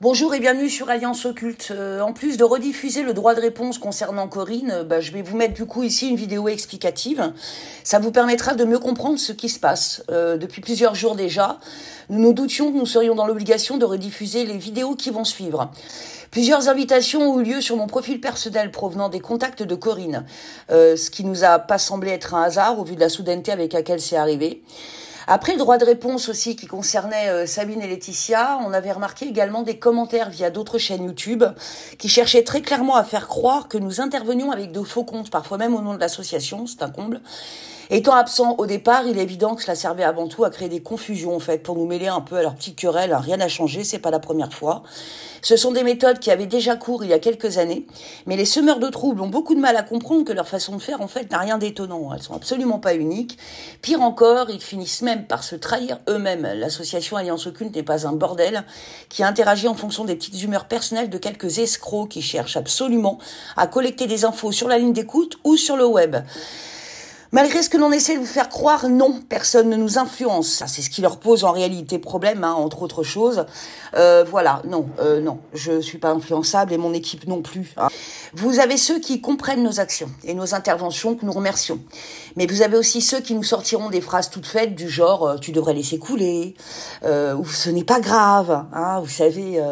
Bonjour et bienvenue sur Alliance Occulte. En plus de rediffuser le droit de réponse concernant Corinne, je vais vous mettre du coup ici une vidéo explicative. Ça vous permettra de mieux comprendre ce qui se passe. Depuis plusieurs jours déjà, nous nous doutions que nous serions dans l'obligation de rediffuser les vidéos qui vont suivre. Plusieurs invitations ont eu lieu sur mon profil personnel provenant des contacts de Corinne, ce qui nous a pas semblé être un hasard au vu de la soudaineté avec laquelle c'est arrivé. Après le droit de réponse aussi qui concernait Sabine et Laetitia, on avait remarqué également des commentaires via d'autres chaînes YouTube qui cherchaient très clairement à faire croire que nous intervenions avec de faux comptes, parfois même au nom de l'association, c'est un comble. Étant absent au départ, il est évident que cela servait avant tout à créer des confusions en fait, pour nous mêler un peu à leur petite querelle. Rien n'a changé, c'est pas la première fois. Ce sont des méthodes qui avaient déjà cours il y a quelques années, mais les semeurs de troubles ont beaucoup de mal à comprendre que leur façon de faire en fait n'a rien d'étonnant. Elles sont absolument pas uniques. Pire encore, ils finissent même par se trahir eux-mêmes. L'association Alliance Occulte n'est pas un bordel qui interagit en fonction des petites humeurs personnelles de quelques escrocs qui cherchent absolument à collecter des infos sur la ligne d'écoute ou sur le web. Malgré ce que l'on essaie de vous faire croire, non, personne ne nous influence. Ça, c'est ce qui leur pose en réalité problème, entre autres choses. Non, je suis pas influençable et mon équipe non plus. Vous avez ceux qui comprennent nos actions et nos interventions que nous remercions. Mais vous avez aussi ceux qui nous sortiront des phrases toutes faites du genre « tu devrais laisser couler » ou « ce n'est pas grave ». Vous savez...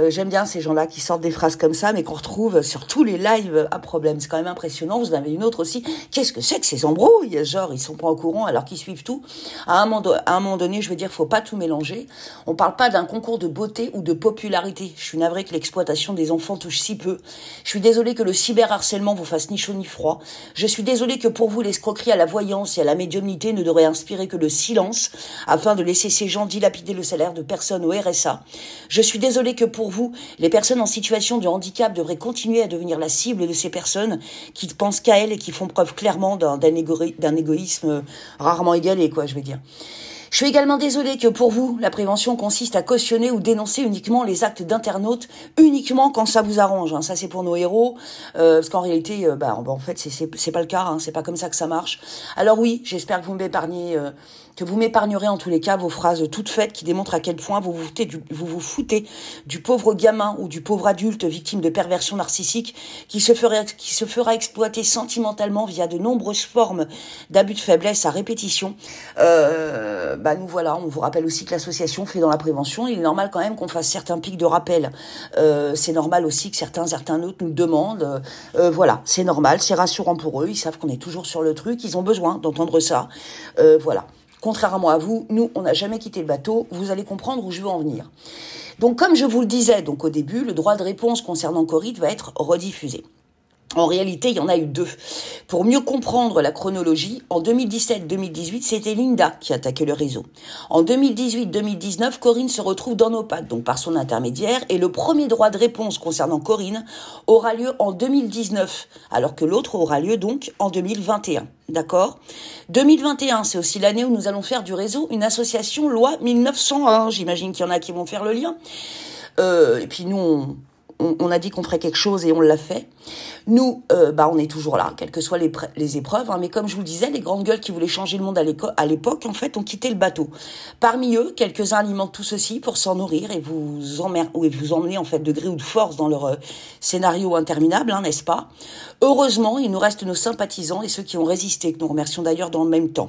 j'aime bien ces gens-là qui sortent des phrases comme ça, mais qu'on retrouve sur tous les lives à problème. C'est quand même impressionnant. Vous en avez une autre aussi. Qu'est-ce que c'est que ces embrouilles? Genre, ils sont pas au courant alors qu'ils suivent tout. À un moment donné, je veux dire, faut pas tout mélanger. On parle pas d'un concours de beauté ou de popularité. Je suis navrée que l'exploitation des enfants touche si peu. Je suis désolée que le cyberharcèlement vous fasse ni chaud ni froid. Je suis désolée que pour vous, l'escroquerie à la voyance et à la médiumnité ne devrait inspirer que le silence afin de laisser ces gens dilapider le salaire de personnes au RSA. Je suis désolée que pour vous, les personnes en situation de handicap devraient continuer à devenir la cible de ces personnes qui pensent qu'à elles et qui font preuve clairement d'un égoïsme rarement égalé, je veux dire. Je suis également désolée que pour vous, la prévention consiste à cautionner ou dénoncer uniquement les actes d'internautes, uniquement quand ça vous arrange. Ça, c'est pour nos héros, parce qu'en réalité, en fait, c'est pas le cas. C'est pas comme ça que ça marche. Alors oui, j'espère que vous m'épargnerez en tous les cas vos phrases toutes faites qui démontrent à quel point vous vous foutez du pauvre gamin ou du pauvre adulte victime de perversion narcissique qui se fera exploiter sentimentalement via de nombreuses formes d'abus de faiblesse à répétition. Nous voilà, on vous rappelle aussi que l'association fait dans la prévention. Il est normal quand même qu'on fasse certains pics de rappel. C'est normal aussi que certains internautes nous demandent. C'est normal, c'est rassurant pour eux. Ils savent qu'on est toujours sur le truc. Ils ont besoin d'entendre ça. Contrairement à vous, nous, on n'a jamais quitté le bateau. Vous allez comprendre où je veux en venir. Donc, comme je vous le disais au début, le droit de réponse concernant Corinne va être rediffusé. En réalité, il y en a eu deux. Pour mieux comprendre la chronologie, en 2017-2018, c'était Linda qui attaquait le réseau. En 2018-2019, Corinne se retrouve dans nos pattes, donc par son intermédiaire, et le premier droit de réponse concernant Corinne aura lieu en 2019, alors que l'autre aura lieu donc en 2021. D'accord ? 2021, c'est aussi l'année où nous allons faire du réseau une association loi 1901. J'imagine qu'il y en a qui vont faire le lien. Et puis nous, on a dit qu'on ferait quelque chose et on l'a fait. Nous, on est toujours là, quelles que soient les épreuves. Mais comme je vous le disais, les grandes gueules qui voulaient changer le monde à l'époque, en fait, ont quitté le bateau. Parmi eux, quelques-uns alimentent tout ceci pour s'en nourrir et vous emmener en fait de gré ou de force dans leur scénario interminable, n'est-ce pas? Heureusement, il nous reste nos sympathisants et ceux qui ont résisté, que nous remercions d'ailleurs dans le même temps.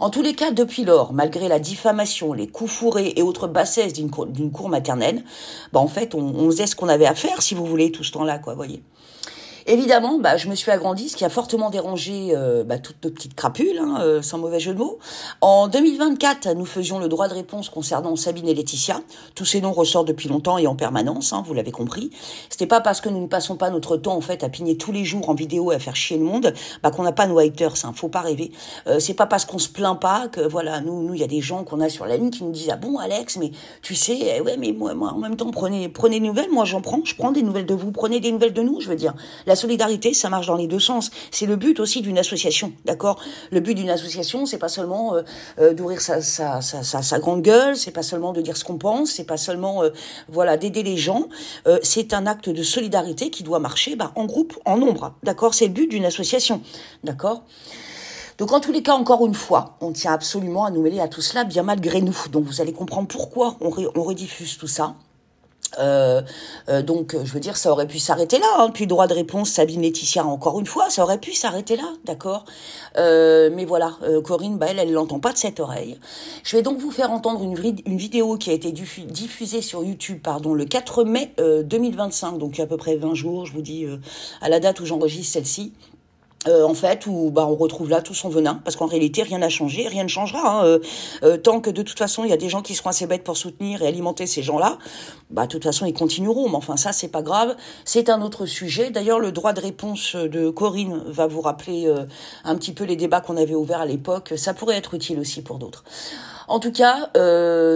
En tous les cas, depuis lors, malgré la diffamation, les coups fourrés et autres bassesses d'une cour maternelle, en fait, on faisait ce qu'on avait à faire, si vous voulez, tout ce temps-là, voyez. Évidemment, je me suis agrandie, ce qui a fortement dérangé toutes nos petites crapules, sans mauvais jeu de mots. En 2024, nous faisions le droit de réponse concernant Sabine et Laetitia. Tous ces noms ressortent depuis longtemps et en permanence, vous l'avez compris. C'était pas parce que nous ne passons pas notre temps en fait à pigner tous les jours en vidéo et à faire chier le monde, qu'on n'a pas nos haters, faut pas rêver. C'est pas parce qu'on se plaint pas que nous il y a des gens qu'on a sur la ligne qui nous disent ah bon Alex, mais tu sais, mais moi en même temps prenez des nouvelles, moi je prends des nouvelles de vous, prenez des nouvelles de nous, je veux dire. La solidarité, ça marche dans les deux sens. C'est le but aussi d'une association, d'accord? Le but d'une association, c'est pas seulement d'ouvrir sa grande gueule, c'est pas seulement de dire ce qu'on pense, c'est pas seulement d'aider les gens. C'est un acte de solidarité qui doit marcher en groupe, en nombre, d'accord? C'est le but d'une association, d'accord? Donc en tous les cas, encore une fois, on tient absolument à nous mêler à tout cela, bien malgré nous. Donc vous allez comprendre pourquoi on rediffuse tout ça. Donc, je veux dire, ça aurait pu s'arrêter là. Hein. Puis droit de réponse, Sabine Laetitia, encore une fois, ça aurait pu s'arrêter là, d'accord. Mais voilà, Corinne, bah, elle l'entend pas de cette oreille. Je vais donc vous faire entendre une vidéo qui a été diffusée sur YouTube, pardon, le 4 mai 2025, donc il y a à peu près 20 jours, je vous dis, à la date où j'enregistre celle-ci. En fait, où bah on retrouve là tout son venin, parce qu'en réalité rien n'a changé, rien ne changera. Hein. Tant que de toute façon il y a des gens qui seront assez bêtes pour soutenir et alimenter ces gens-là, bah de toute façon ils continueront. Mais enfin ça c'est pas grave, c'est un autre sujet. D'ailleurs le droit de réponse de Corinne va vous rappeler un petit peu les débats qu'on avait ouverts à l'époque. Ça pourrait être utile aussi pour d'autres. En tout cas,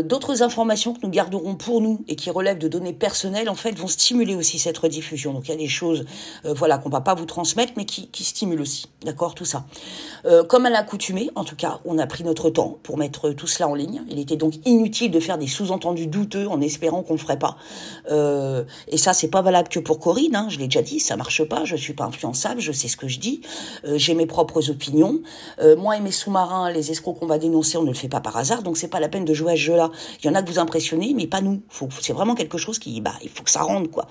d'autres informations que nous garderons pour nous et qui relèvent de données personnelles, en fait, vont stimuler aussi cette rediffusion. Donc, il y a des choses, voilà, qu'on va pas vous transmettre, mais qui stimulent aussi, d'accord, tout ça. Comme à l'accoutumée, en tout cas, on a pris notre temps pour mettre tout cela en ligne. Il était donc inutile de faire des sous-entendus douteux en espérant qu'on le ferait pas. Et ça, c'est pas valable que pour Corinne. Hein, je l'ai déjà dit, ça marche pas. Je suis pas influençable, je sais ce que je dis. J'ai mes propres opinions. Moi et mes sous-marins, les escrocs qu'on va dénoncer, on ne le fait pas par hasard. Donc c'est pas la peine de jouer à ce jeu-là. Il y en a que vous impressionnez, mais pas nous. C'est vraiment quelque chose qui, bah, il faut que ça rentre, quoi.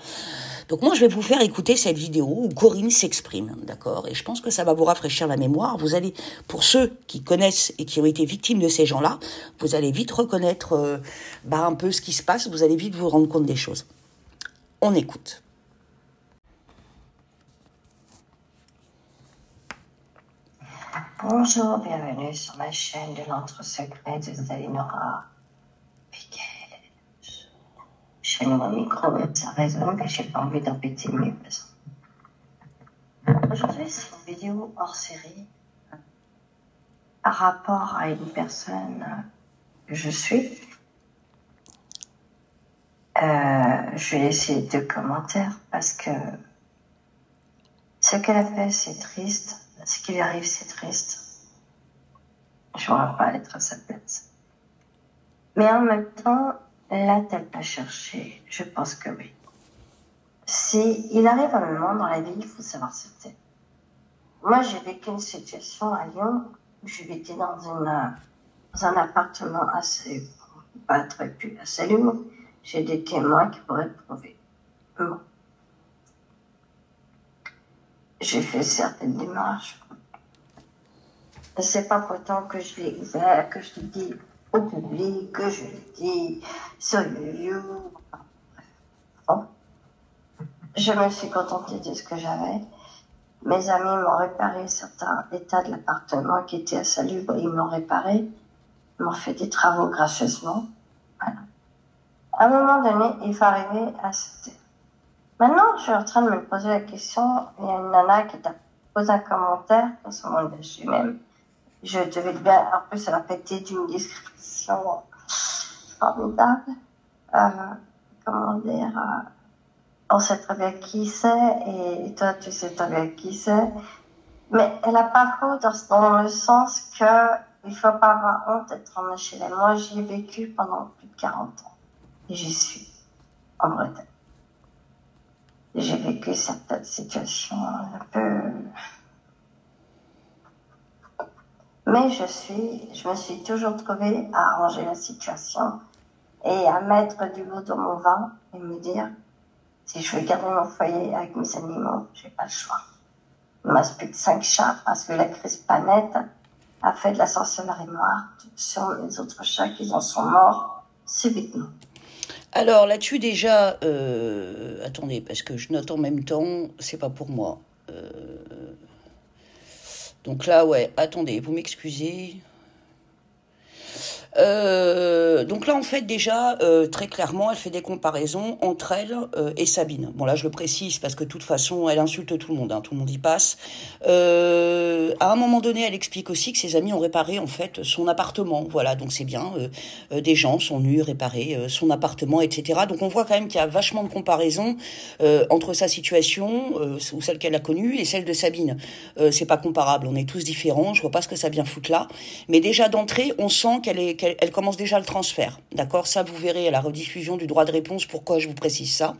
Donc moi, je vais vous faire écouter cette vidéo où Corinne s'exprime, d'accord. Et je pense que ça va vous rafraîchir la mémoire. Vous allez, pour ceux qui connaissent et qui ont été victimes de ces gens-là, vous allez vite reconnaître, bah, un peu ce qui se passe. Vous allez vite vous rendre compte des choses. On écoute. Bonjour, bienvenue sur ma chaîne de l'entre-secret de Zalinora. J'ai mis mon micro, ça résonne, mais j'ai pas envie d'embêter mes besoins. Aujourd'hui, c'est une vidéo hors série par rapport à une personne que je suis. Je vais laisser 2 commentaires parce que ce qu'elle a fait, c'est triste. Ce qui lui arrive, c'est triste. Je ne pourrais pas être à sa place. Mais en même temps, l'a-t-elle pas cherché? Je pense que oui. Si il arrive un moment dans la vie, il faut savoir ce que c'est. Moi, j'ai vécu une situation à Lyon où j'habitais dans un appartement assez, pas très plus assez lourd. J'ai des témoins qui pourraient le prouver. Bon. J'ai fait certaines démarches. C'est pas pourtant que je l'ai ouvert, que je l'ai dit au public, que je l'ai dit sur YouTube. Bon. Je me suis contentée de ce que j'avais. Mes amis m'ont réparé certains états de l'appartement qui étaient insalubres. Ils m'ont réparé. Ils m'ont fait des travaux gracieusement. Voilà. À un moment donné, il faut arriver à se taire. Maintenant, je suis en train de me poser la question. Il y a une nana qui t'a posé un commentaire sur mon dessus même. Je devais bien, en plus, elle a pété d'une description formidable. Comment dire, on sait très bien qui c'est, et toi, tu sais très bien qui c'est. Mais elle n'a pas faux dans le sens que il faut pas avoir honte d'être en HLM. Moi, j'y ai vécu pendant plus de 40 ans. Et j'y suis, en Bretagne. J'ai vécu certaines situations un peu... Mais je me suis toujours trouvée à arranger la situation et à mettre du l'eau dans mon vin et me dire, si je veux garder mon foyer avec mes animaux, j'ai pas le choix. Il me reste plus que 5 chats parce que la crise planète a fait de la sorcellerie noire sur les autres chats qui en sont morts subitement. Alors là-dessus déjà, attendez, parce que je note en même temps, c'est pas pour moi. Donc là, ouais, attendez, vous m'excusez. Donc là, en fait, déjà, très clairement, elle fait des comparaisons entre elle et Sabine. Bon, là, je le précise parce que de toute façon, elle insulte tout le monde, hein, tout le monde y passe. À un moment donné, elle explique aussi que ses amis ont réparé, en fait, son appartement. Voilà, donc c'est bien. Des gens sont venus réparer son appartement, etc. Donc on voit quand même qu'il y a vachement de comparaisons entre sa situation, ou celle qu'elle a connue, et celle de Sabine. C'est pas comparable, on est tous différents, je vois pas ce que ça vient foutre là. Mais déjà d'entrée, on sent qu'elle est donc elle commence déjà le transfert, d'accord? Ça, vous verrez à la rediffusion du droit de réponse pourquoi je vous précise ça.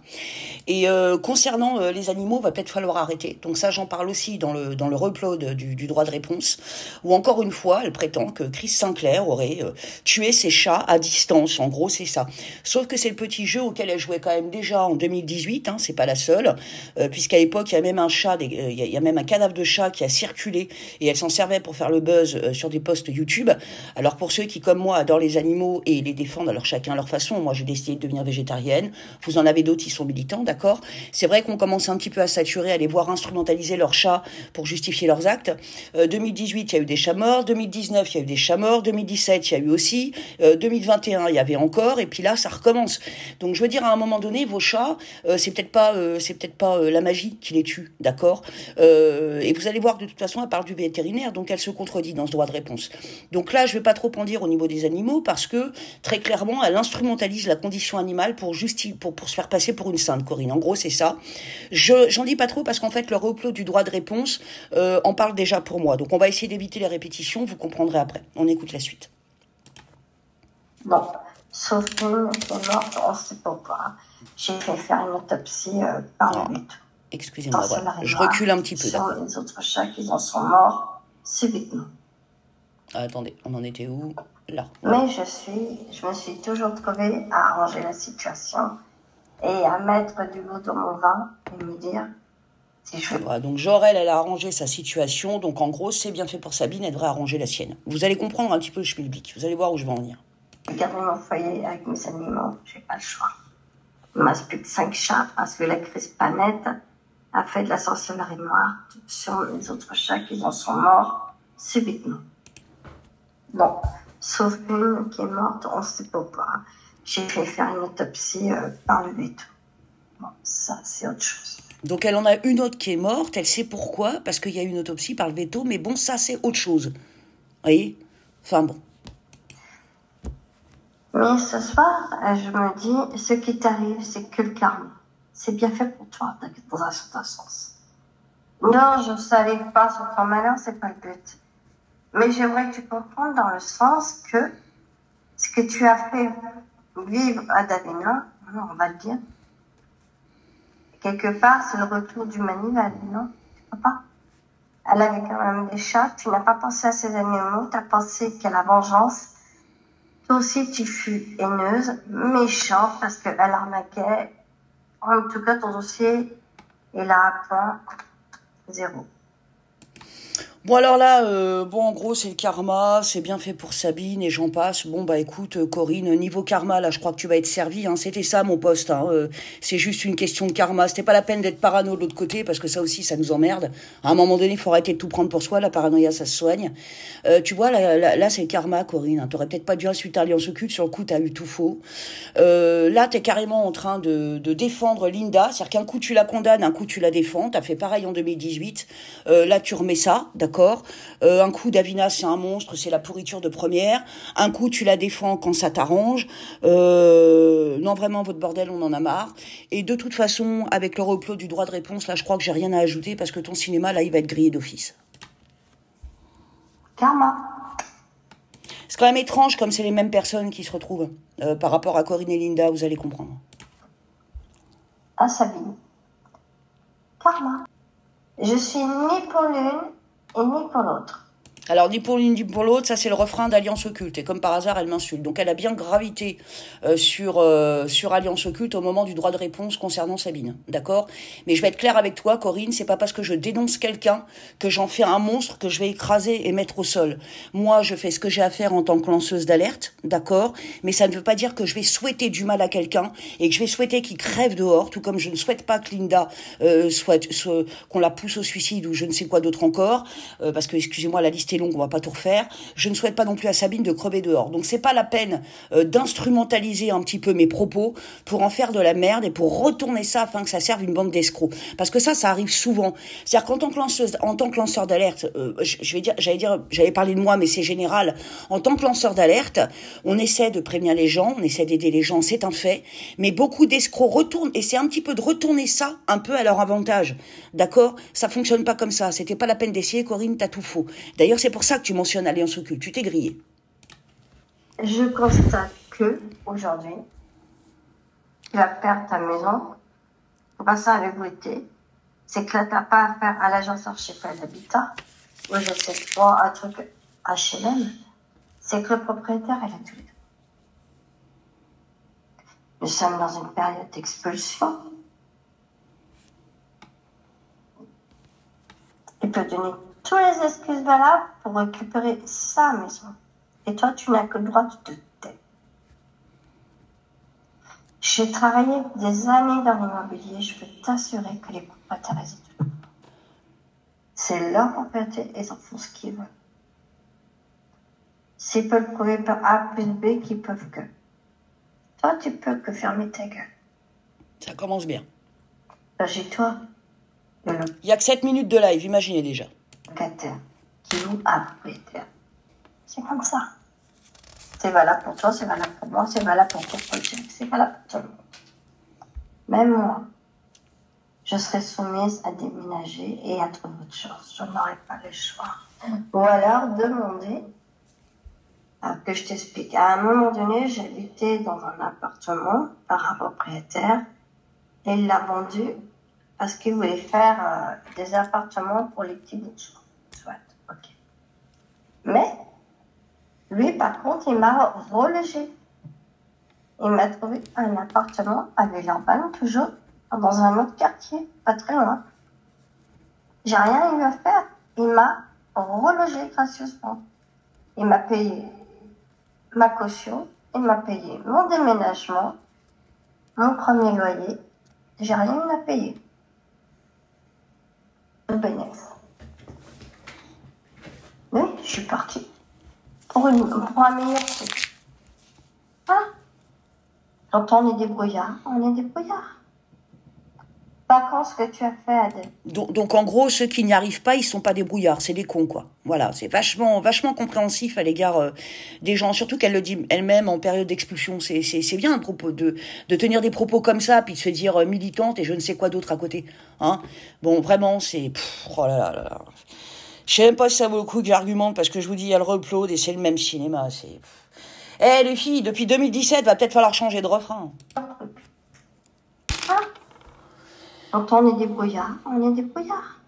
Et concernant les animaux, va peut-être falloir arrêter. Donc ça, j'en parle aussi dans le reupload du droit de réponse, où encore une fois, elle prétend que Chris Sinclair aurait tué ses chats à distance. En gros, c'est ça. Sauf que c'est le petit jeu auquel elle jouait quand même déjà en 2018, hein, c'est pas la seule, puisqu'à l'époque, il y a même un chat, il y a même un cadavre de chat qui a circulé, et elle s'en servait pour faire le buzz sur des posts YouTube. Alors pour ceux qui, comme moi, adorent les animaux et les défendent, alors chacun à leur façon, moi j'ai décidé de devenir végétarienne, vous en avez d'autres qui sont militants, d'accord? C'est vrai qu'on commence un petit peu à saturer, à les voir instrumentaliser leurs chats pour justifier leurs actes. 2018, il y a eu des chats morts, 2019, il y a eu des chats morts, 2017, il y a eu aussi, 2021, il y avait encore, et puis là, ça recommence. Donc je veux dire, à un moment donné, vos chats, c'est peut-être pas la magie qui les tue, d'accord? Et vous allez voir, de toute façon, elle parle du vétérinaire, donc elle se contredit dans ce droit de réponse. Donc là, je vais pas trop en dire au niveau des animaux, parce que, très clairement, elle instrumentalise la condition animale pour se faire passer pour une sainte, Corinne. En gros, c'est ça. J'en dis pas trop, parce qu'en fait, le reupload du droit de réponse en parle déjà pour moi. Donc on va essayer d'éviter les répétitions, vous comprendrez après. On écoute la suite. Bon, sauf qu'une qui est morte, on ne sait pas pourquoi. J'ai fait faire une autopsie par le but. Excusez-moi, voilà. Je recule un petit peu. Sur les autres chats qui en sont morts subitement. Attendez, on en était où? Là. Mais je me suis toujours trouvée à arranger la situation et à mettre du l'eau dans mon vin et me dire si je... Voilà, donc Jorel, elle a arrangé sa situation, donc en gros, c'est bien fait pour Sabine, elle devrait arranger la sienne. Vous allez comprendre un petit peu le schmilblick, vous allez voir où je vais en venir. J'ai gardé mon foyer avec mes animaux, j'ai pas le choix. Il me reste plus que 5 chats parce que la crise Panette a fait de la sorcellerie noire sur les autres chats qui en sont morts subitement. Bon, sauf une qui est morte, on ne sait pas pourquoi. J'ai fait faire une autopsie par le veto. Bon, ça, c'est autre chose. Donc elle en a une autre qui est morte, elle sait pourquoi, parce qu'il y a une autopsie par le veto, mais bon, ça, c'est autre chose. Vous voyez? Enfin bon. Mais ce soir, je me dis, ce qui t'arrive, c'est que le karma. C'est bien fait pour toi, dans un certain sens. Non, je ne savais pas sur ton malheur, c'est pas le but. Mais j'aimerais que tu comprennes dans le sens que ce que tu as fait vivre à Davina, on va le dire, quelque part, c'est le retour du Manival, non? Tu peux pas? Elle avait quand même des chats, tu n'as pas pensé à ces animaux, tu as pensé qu'à la vengeance. Toi aussi, tu fus haineuse, méchante, parce qu'elle arnaquait. En tout cas, ton dossier est là à point 0. Bon alors là, en gros c'est le karma, c'est bien fait pour Sabine et j'en passe. Bon bah écoute Corinne, niveau karma là je crois que tu vas être servie, hein. C'était ça mon poste, hein. C'est juste une question de karma, c'était pas la peine d'être parano de l'autre côté parce que ça aussi ça nous emmerde. À un moment donné il faut arrêter de tout prendre pour soi, la paranoïa ça se soigne. Tu vois là c'est le karma Corinne, hein. T'aurais peut-être pas dû insulter Alliance Occulte, sur le coup t'as eu tout faux. Là t'es carrément en train de défendre Linda, c'est-à-dire qu'un coup tu la condamnes, un coup tu la défends, t'as fait pareil en 2018, là tu remets ça, d'accord. Un coup, Davina, c'est un monstre, c'est la pourriture de première. Un coup, tu la défends quand ça t'arrange. Non, vraiment, votre bordel, on en a marre. Et de toute façon, avec le reupload du droit de réponse, là, je crois que j'ai rien à ajouter parce que ton cinéma, là, il va être grillé d'office. Karma. C'est quand même étrange comme c'est les mêmes personnes qui se retrouvent. Par rapport à Corinne et Linda, vous allez comprendre. Ah, Sabine. Karma. Je suis ni pour l'une et ni pour l'autre. Alors, ni pour l'une ni pour l'autre, ça c'est le refrain d'Alliance Occulte. Et comme par hasard, elle m'insulte. Donc elle a bien gravité sur Alliance Occulte au moment du droit de réponse concernant Sabine. D'accord? Mais je vais être claire avec toi, Corinne, c'est pas parce que je dénonce quelqu'un que j'en fais un monstre que je vais écraser et mettre au sol. Moi, je fais ce que j'ai à faire en tant que lanceuse d'alerte, d'accord? Mais ça ne veut pas dire que je vais souhaiter du mal à quelqu'un et que je vais souhaiter qu'il crève dehors, tout comme je ne souhaite pas que Linda qu'on la pousse au suicide ou je ne sais quoi d'autre encore, parce que, excusez-moi, la liste est longue, on va pas tout refaire. Je ne souhaite pas non plus à Sabine de crever dehors. Donc c'est pas la peine d'instrumentaliser un petit peu mes propos pour en faire de la merde et pour retourner ça afin que ça serve une bande d'escrocs. Parce que ça arrive souvent. C'est-à-dire qu'en tant que lanceur d'alerte, j'allais parler de moi, mais c'est général. En tant que lanceur d'alerte, on essaie de prévenir les gens, on essaie d'aider les gens, c'est un fait. Mais beaucoup d'escrocs retournent, et c'est un petit peu de retourner ça un peu à leur avantage. D'accord? Ça fonctionne pas comme ça. C'était pas la peine d'essayer, Corinne, t'as tout faux. D'ailleurs, c'est pour ça que tu mentionnes Alliance Occulte. Tu t'es grillé. Je constate que, aujourd'hui, tu vas perdre ta maison. Faut pas ça avec l'été. C'est que là, t'as pas affaire à l'agence archipel d'habitat, où je sais pas un truc HLM. C'est que le propriétaire, elle a tous les deux. Nous sommes dans une période d'expulsion. Il peut donner toutes les excuses valables pour récupérer sa maison. Et toi, tu n'as que le droit de te taire. J'ai travaillé des années dans l'immobilier. Je peux t'assurer que les propriétaires, ils ont tout. C'est leur propriété et ils en font ce qu'ils veulent. S'ils peuvent prouver par A plus B, qu'ils peuvent que. Toi, tu peux que fermer ta gueule. Ça commence bien. Agis-toi. Le Il n'y a que 7 minutes de live, imaginez déjà. locataire qui loue à propriétaire. C'est comme ça. C'est valable pour toi, c'est valable pour moi, c'est valable pour ton projet, c'est valable pour tout le monde. Même moi, je serais soumise à déménager et à trouver autre chose. Je n'aurais pas le choix. Ou alors demander que je t'explique. À un moment donné, j'habitais dans un appartement par un propriétaire et il l'a vendu parce qu'il voulait faire des appartements pour les petits bourgeois. Soit, ok. Mais lui, par contre, il m'a relogé. Il m'a trouvé un appartement à Villeurbanne, toujours, dans un autre quartier, pas très loin. J'ai rien eu à faire. Il m'a relogé gracieusement. Il m'a payé ma caution, il m'a payé mon déménagement, mon premier loyer. J'ai rien eu à payer. Le bénéfice. Oui, je suis partie. Pour un meilleur prix. Voilà. Quand on est débrouillard, on est débrouillard. Vacances que tu as fait à deux. Donc en gros, ceux qui n'y arrivent pas, ils sont pas des brouillards, c'est des cons, quoi. Voilà, c'est vachement compréhensif à l'égard des gens, surtout qu'elle le dit elle-même en période d'expulsion. C'est bien de tenir des propos comme ça, puis de se dire militante et je ne sais quoi d'autre à côté. Hein. Bon, vraiment, c'est... Oh là là là là. Je sais même pas si ça vaut le coup que j'argumente, parce que je vous dis, il y a le reupload et c'est le même cinéma. C'est... Eh les filles, depuis 2017, va peut-être falloir changer de refrain. Ah. Quand on est débrouillard, on est débrouillard.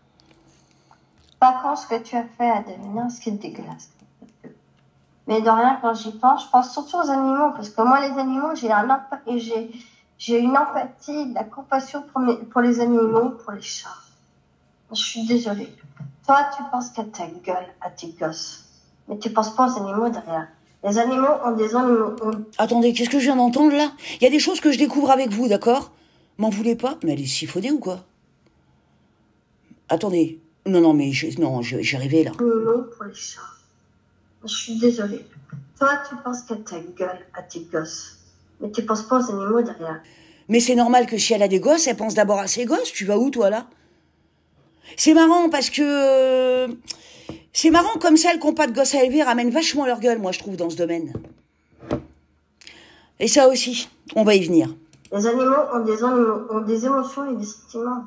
Vacances que tu as fait à Devenir, ce qui est dégueulasse. Mais de rien, quand j'y pense, je pense surtout aux animaux, parce que moi, les animaux, j'ai une empathie, de la compassion pour les animaux, pour les chats. Je suis désolée. Toi, tu penses qu'à ta gueule, à tes gosses, mais tu penses pas aux animaux derrière. Les animaux ont des animaux. Attendez, qu'est-ce que je viens d'entendre là? Il y a des choses que je découvre avec vous, d'accord? M'en voulez pas? Mais elle est siphonnée ou quoi? Attendez. Non, mais j'ai rêvé là. Animaux pour les chats. Je suis désolée. Toi, tu penses qu'à ta gueule, à tes gosses, mais tu penses pas aux animaux derrière. Mais c'est normal que si elle a des gosses, elle pense d'abord à ses gosses. Tu vas où toi là? C'est marrant parce que... c'est marrant comme celles qui n'ont pas de gosses à élever ramènent vachement leur gueule, moi je trouve, dans ce domaine. Et ça aussi, on va y venir. Les animaux ont des émotions et des sentiments.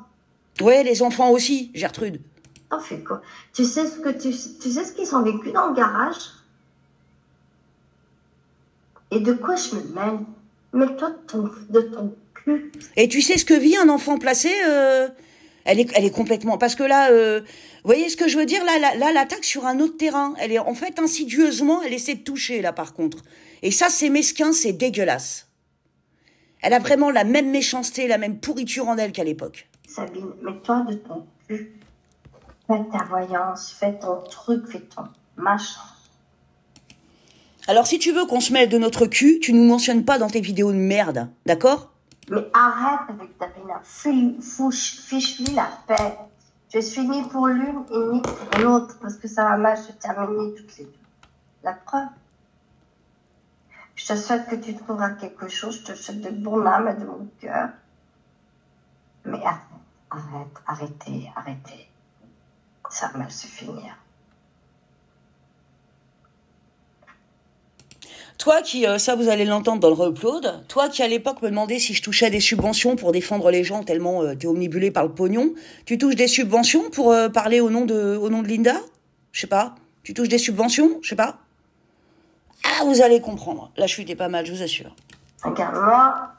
Ouais, les enfants aussi, Gertrude. T'en fais quoi? Tu sais ce qu'ils ont vécu dans le garage? Et de quoi je me mêle? Mets-toi de ton cul. Et tu sais ce que vit un enfant placé elle est complètement... Parce que là, vous voyez ce que je veux dire? Là, elle attaque sur un autre terrain. Elle est en fait insidieusement, elle essaie de toucher là par contre. Et ça, c'est mesquin, c'est dégueulasse. Elle a vraiment la même méchanceté, la même pourriture en elle qu'à l'époque. Sabine, mets-toi de ton cul. Fais ta voyance, fais ton truc, fais ton machin. Alors si tu veux qu'on se mêle de notre cul, tu nous mentionnes pas dans tes vidéos de merde, d'accord? Mais arrête avec ta pena. Fiche-lui la paix. Je suis ni pour l'une et ni pour l'autre, parce que ça va mal se terminer toutes les deux. La preuve. Je te souhaite que tu trouveras quelque chose, je te souhaite de bon âme et de bon cœur. Mais arrêtez. Ça va mal se finir. Toi qui, ça vous allez l'entendre dans le reupload, toi qui à l'époque me demandais si je touchais des subventions pour défendre les gens tellement t'es omnibulé par le pognon, tu touches des subventions pour parler au nom de Linda? Je sais pas. Tu touches des subventions? Je sais pas. Ah, vous allez comprendre. La chute est pas mal, je vous assure. Regarde, moi,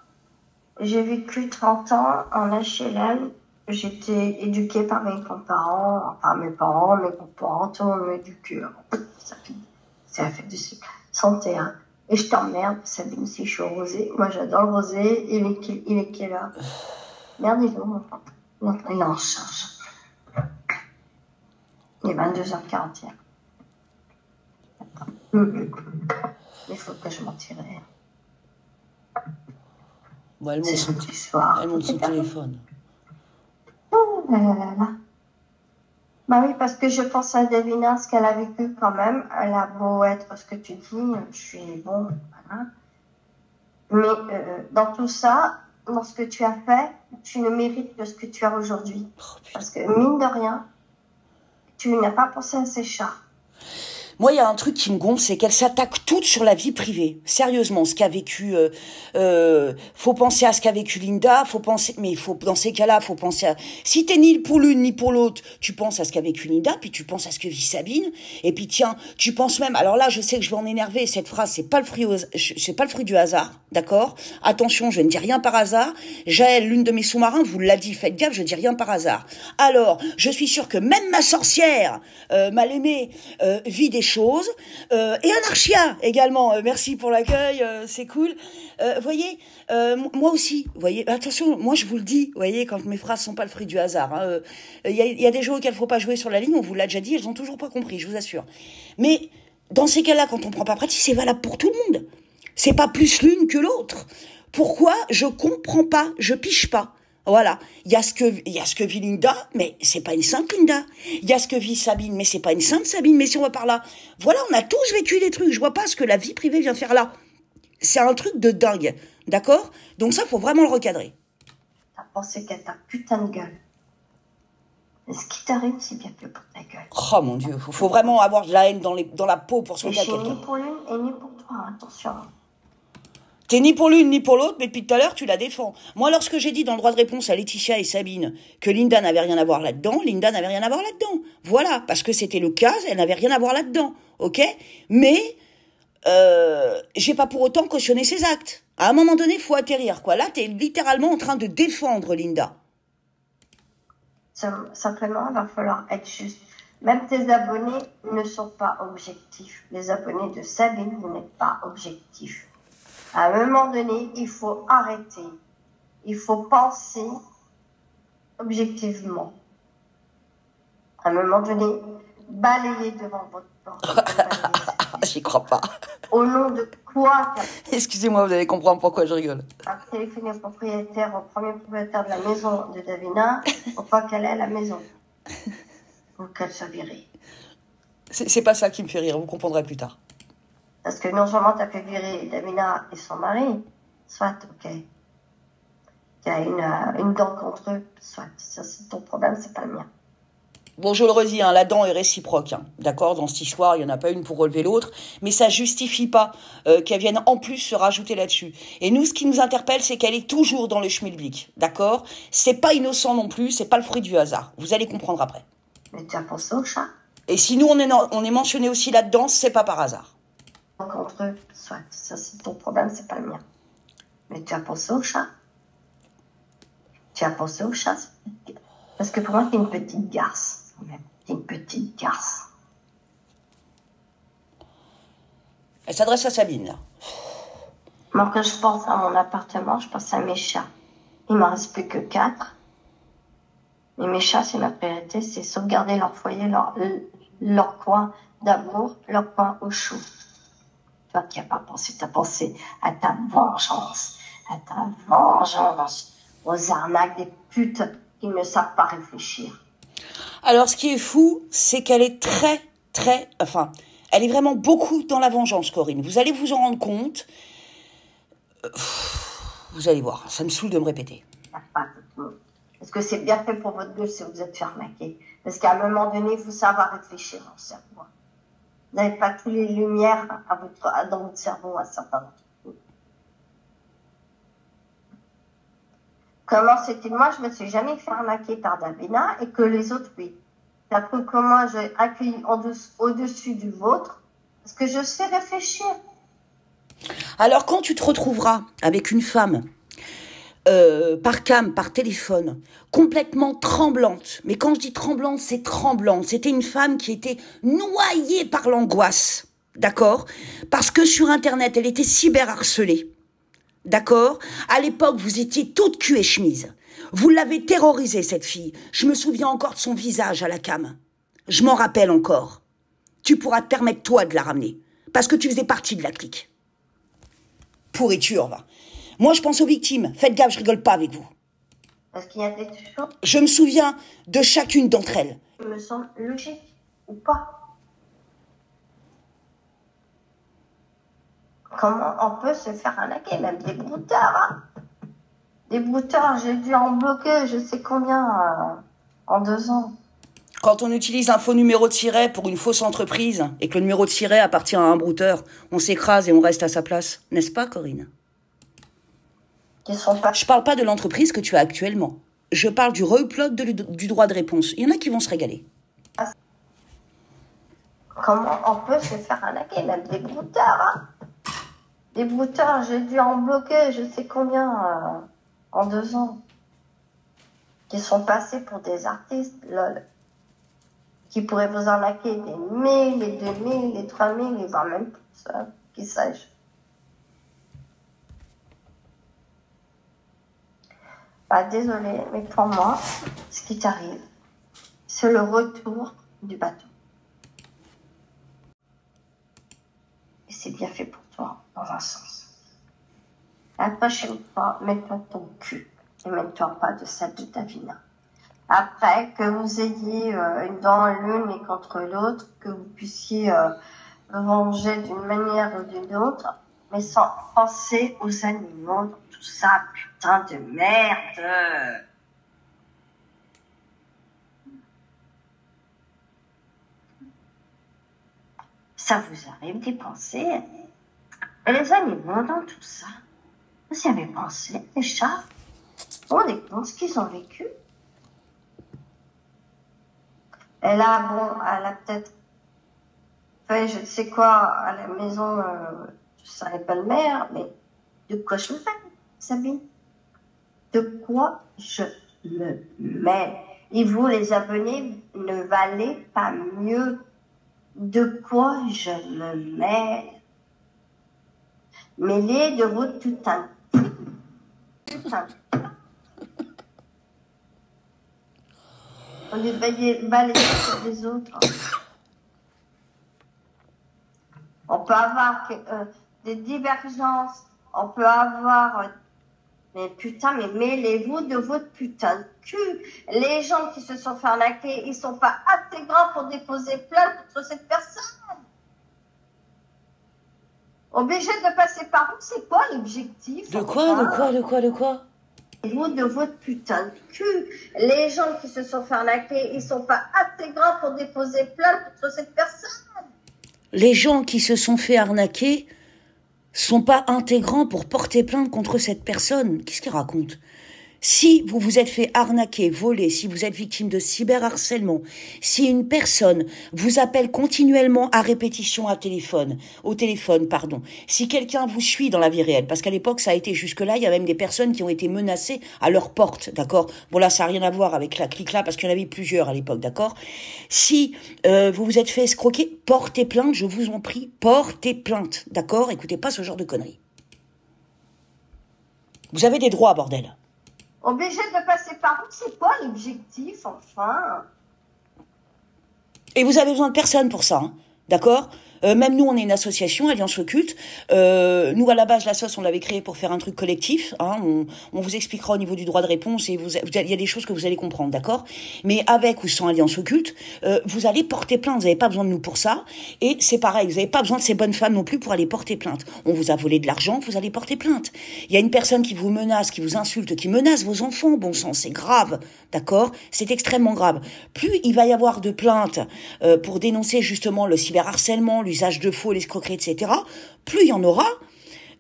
j'ai vécu 30 ans en HLM. J'étais éduquée par mes grands-parents, enfin mes parents, mes grands-parents, tout le monde m'éduquait. Ça fait du santé, hein. Et je t'emmerde, Sabine, si je suis au rosé. Moi, j'adore le rosé. Il est quelle heure? Merde, il est où, mon papa? Non, il est en charge. Il est 22h41. Il faut que je m'en tire. Bon, elle monte son téléphone. Oh là là là. Bah oui, parce que je pense à Davina, ce qu'elle a vécu quand même. Elle a beau être ce que tu dis, je suis bon, voilà. Mais dans tout ça, dans ce que tu as fait, tu ne mérites que ce que tu as aujourd'hui. Parce que mine de rien, tu n'as pas pensé à ces chats. Moi, il y a un truc qui me gonfle, c'est qu'elle s'attaque toutes sur la vie privée. Sérieusement, ce qu'a vécu, faut penser à ce qu'a vécu Linda, mais dans ces cas-là, faut penser à, si t'es ni pour l'une ni pour l'autre, tu penses à ce qu'a vécu Linda, puis tu penses à ce que vit Sabine, et puis tiens, tu penses même, alors là, je sais que je vais en énerver, cette phrase, c'est pas le fruit du hasard, d'accord? Attention, je ne dis rien par hasard. Jaël, l'une de mes sous-marins, vous l'a dit, faites gaffe, je dis rien par hasard. Alors, je suis sûre que même ma sorcière, mal aimée, vit des choses, et Anarchia également, merci pour l'accueil, c'est cool. Voyez, moi aussi, voyez, attention, moi je vous le dis, voyez, quand mes phrases sont pas le fruit du hasard, hein, y a des jeux auxquels faut pas jouer sur la ligne, on vous l'a déjà dit, elles ont toujours pas compris, je vous assure. Mais dans ces cas-là, quand on prend pas pratique, c'est valable pour tout le monde. C'est pas plus l'une que l'autre. Pourquoi? Je comprends pas, je piche pas. Voilà, il y a ce que vit Linda, mais c'est pas une sainte Linda. Il y a ce que vit Sabine, mais c'est pas une sainte Sabine. Mais si on va par là, voilà, on a tous vécu des trucs. Je vois pas ce que la vie privée vient faire là. C'est un truc de dingue, d'accord? Donc ça, faut vraiment le recadrer. T'as pensé qu'à ta putain de gueule. Et ce qui t'arrive, c'est bien fait pour ta gueule. Oh mon Dieu, faut vraiment avoir de la haine dans la peau pour se mettre à quelqu'un. Et je suis ni pour l'une et ni pour toi, attention. T'es ni pour l'une ni pour l'autre, mais depuis tout à l'heure, tu la défends. Moi, lorsque j'ai dit dans le droit de réponse à Laetitia et Sabine que Linda n'avait rien à voir là-dedans, Linda n'avait rien à voir là-dedans. Voilà, parce que c'était le cas, elle n'avait rien à voir là-dedans, ok? Mais j'ai pas pour autant cautionné ses actes. À un moment donné, il faut atterrir, quoi. Là, t'es littéralement en train de défendre Linda. Simplement, il va falloir être juste. Même tes abonnés ne sont pas objectifs. Les abonnés de Sabine, vous n'êtes pas objectifs. À un moment donné, il faut arrêter. Il faut penser objectivement. À un moment donné, balayer devant votre porte. J'y crois pas. Au nom de quoi? Excusez-moi, vous allez comprendre pourquoi je rigole. Téléphoner au premier propriétaire de la maison de Davina, pour pas qu'elle ait la maison. Pour qu'elle soit virée. C'est pas ça qui me fait rire, vous comprendrez plus tard. Parce que non seulement t'as fait virer Davina et son mari, soit, ok. Il y a une dent contre eux, soit. Ça, c'est ton problème, c'est pas le mien. Bon, je le redis, hein, la dent est réciproque, hein, d'accord? Dans cette histoire, il n'y en a pas une pour relever l'autre, mais ça justifie pas qu'elle vienne en plus se rajouter là-dessus. Et nous, ce qui nous interpelle, c'est qu'elle est toujours dans le schmilblick, d'accord? C'est pas innocent non plus, c'est pas le fruit du hasard. Vous allez comprendre après. Mais tu as pensé au chat? Et si nous, on est mentionné aussi là-dedans, c'est pas par hasard. Contre eux, soit. Ça, c'est ton problème, c'est pas le mien. Mais tu as pensé au chat? Tu as pensé au chat? Parce que pour moi, t'es une petite garce. T'es une petite garce. Elle s'adresse à Sabine, là. Moi, quand je pense à mon appartement, je pense à mes chats. Il m'en reste plus que 4. Mais mes chats, c'est ma priorité, c'est sauvegarder leur foyer, leur coin d'amour, leur coin au chaud. Toi qui n'as pas pensé, t'as pensé à ta vengeance, aux arnaques des putes qui ne savent pas réfléchir. Alors, ce qui est fou, c'est qu'elle est elle est vraiment beaucoup dans la vengeance, Corinne. Vous allez vous en rendre compte. Vous allez voir, ça me saoule de me répéter. Pas tout le monde. Parce que c'est bien fait pour votre gueule si vous êtes fait arnaquer. Parce qu'à un moment donné, il faut savoir réfléchir en cerveau. Vous n'avez pas toutes les lumières dans votre cerveau à certains d'entre vous. Comment c'était? Moi, je me suis jamais fait arnaquer par Davina et que les autres, oui. T'as cru comment j'ai accueilli au-dessus du vôtre? Parce que je sais réfléchir. Alors quand tu te retrouveras avec une femme, par cam, par téléphone, complètement tremblante, mais quand je dis tremblante, c'est tremblante, c'était une femme qui était noyée par l'angoisse, d'accord? Parce que sur Internet, elle était cyberharcelée, d'accord? À l'époque, vous étiez toute cul et chemise. Vous l'avez terrorisée, cette fille. Je me souviens encore de son visage à la cam. Je m'en rappelle encore. Tu pourras te permettre, toi, de la ramener. Parce que tu faisais partie de la clique. Pourriture, va. Moi, je pense aux victimes. Faites gaffe, je rigole pas avec vous. Parce qu'il y a des choses Je me souviens de chacune d'entre elles. qui me semblent logiques ou pas. Comment on peut se faire arnaquer, même des brouteurs, hein? Des brouteurs, j'ai dû en bloquer je sais combien en 2 ans. Quand on utilise un faux numéro de siret pour une fausse entreprise et que le numéro de siret appartient à un brouteur, on s'écrase et on reste à sa place. N'est-ce pas, Corinne? Je parle pas de l'entreprise que tu as actuellement. Je parle du reupload du droit de réponse. Il y en a qui vont se régaler. Comment on peut se faire arnaquer, même des brouteurs, hein? Des brouteurs, j'ai dû en bloquer je sais combien en 2 ans. Qui sont passés pour des artistes, lol. Qui pourraient vous arnaquer des 1000, les 2000, les 3000, et voire même plus, qui sais-je. Bah, désolé, mais pour moi, ce qui t'arrive, c'est le retour du bateau. Et c'est bien fait pour toi, dans un sens. Attache-toi, mets-toi ton cul, et mets-toi pas de celle de ta vie. Après, que vous ayez une dent l'une et contre l'autre, que vous puissiez venger d'une manière ou d'une autre, mais sans penser aux animaux, dans tout ça, putain de merde. Ça vous arrive d'y penser? Et les animaux dans tout ça, vous y avez pensé? Les chats, on est compte ce qu'ils ont vécu. Et là, bon, elle a peut-être fait je ne sais quoi à la maison, je ne savais pas le maire, mais de quoi je me mêle, Sabine? De quoi je me mêle? Et vous, les abonnés, ne valez pas mieux. De quoi je me mêle? Mêlez de votre putain. Putain. On est balayé sur les autres. On peut avoir des divergences. On peut avoir... mais putain, mais mêlez-vous de votre putain de cul. Les gens qui se sont fait arnaquer, ils sont pas assez grands pour déposer plainte contre cette personne. Obligé de passer par vous, c'est quoi l'objectif? De quoi? Vous de votre putain de cul. Les gens qui se sont fait arnaquer, ils sont pas assez grands pour déposer plainte contre cette personne. Les gens qui se sont fait arnaquer sont pas intégrants pour porter plainte contre cette personne. Qu'est-ce qu'il raconte? Si vous vous êtes fait arnaquer, voler, si vous êtes victime de cyberharcèlement, si une personne vous appelle continuellement à répétition au téléphone, si quelqu'un vous suit dans la vie réelle, parce qu'à l'époque ça a été jusque-là, il y a même des personnes qui ont été menacées à leur porte, d'accord? Bon là ça n'a rien à voir avec la clique là, parce qu'il y en avait plusieurs à l'époque, d'accord? Si vous vous êtes fait escroquer, portez plainte, je vous en prie, portez plainte, d'accord? Écoutez pas ce genre de conneries. Vous avez des droits, bordel. Obligé de passer par vous, c'est quoi l'objectif, enfin? Et vous avez besoin de personne pour ça, hein, d'accord? Même nous, on est une association, Alliance Occulte. Nous, à la base, la SOS, on l'avait créée pour faire un truc collectif. Hein, on vous expliquera au niveau du droit de réponse et il y a des choses que vous allez comprendre, d'accord? Mais avec ou sans Alliance Occulte, vous allez porter plainte. Vous n'avez pas besoin de nous pour ça. Et c'est pareil, vous n'avez pas besoin de ces bonnes femmes non plus pour aller porter plainte. On vous a volé de l'argent, vous allez porter plainte. Il y a une personne qui vous menace, qui vous insulte, qui menace vos enfants. Bon sang, c'est grave, d'accord? C'est extrêmement grave. Plus il va y avoir de plaintes pour dénoncer justement le cyberharcèlement, l'usage de faux, l'escroquerie, etc., plus il y en aura,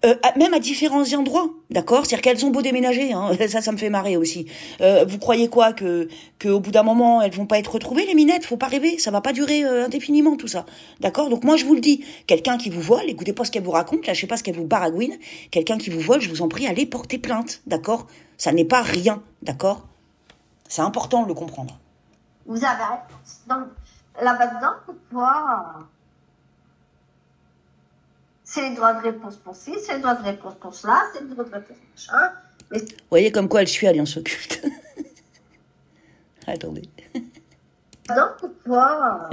Même à différents endroits, d'accord? C'est-à-dire qu'elles ont beau déménager, hein, ça me fait marrer aussi. Vous croyez quoi que au bout d'un moment, elles vont pas être retrouvées, les minettes? Faut pas rêver, ça va pas durer indéfiniment tout ça, d'accord? Donc moi je vous le dis, quelqu'un qui vous vole, écoutez pas ce qu'elle vous raconte, là je sais pas ce qu'elle vous baragouine, quelqu'un qui vous vole, je vous en prie, allez porter plainte, d'accord? Ça n'est pas rien, d'accord? C'est important de le comprendre. Vous avez réponse. Donc là-dedans, pour pouvoir... C'est les droits de réponse pour ci, c'est les droits de réponse pour cela, c'est les droits de réponse pour machin. Mais... Vous voyez comme quoi elle suit Alliance Occulte. Attendez. Donc, pourquoi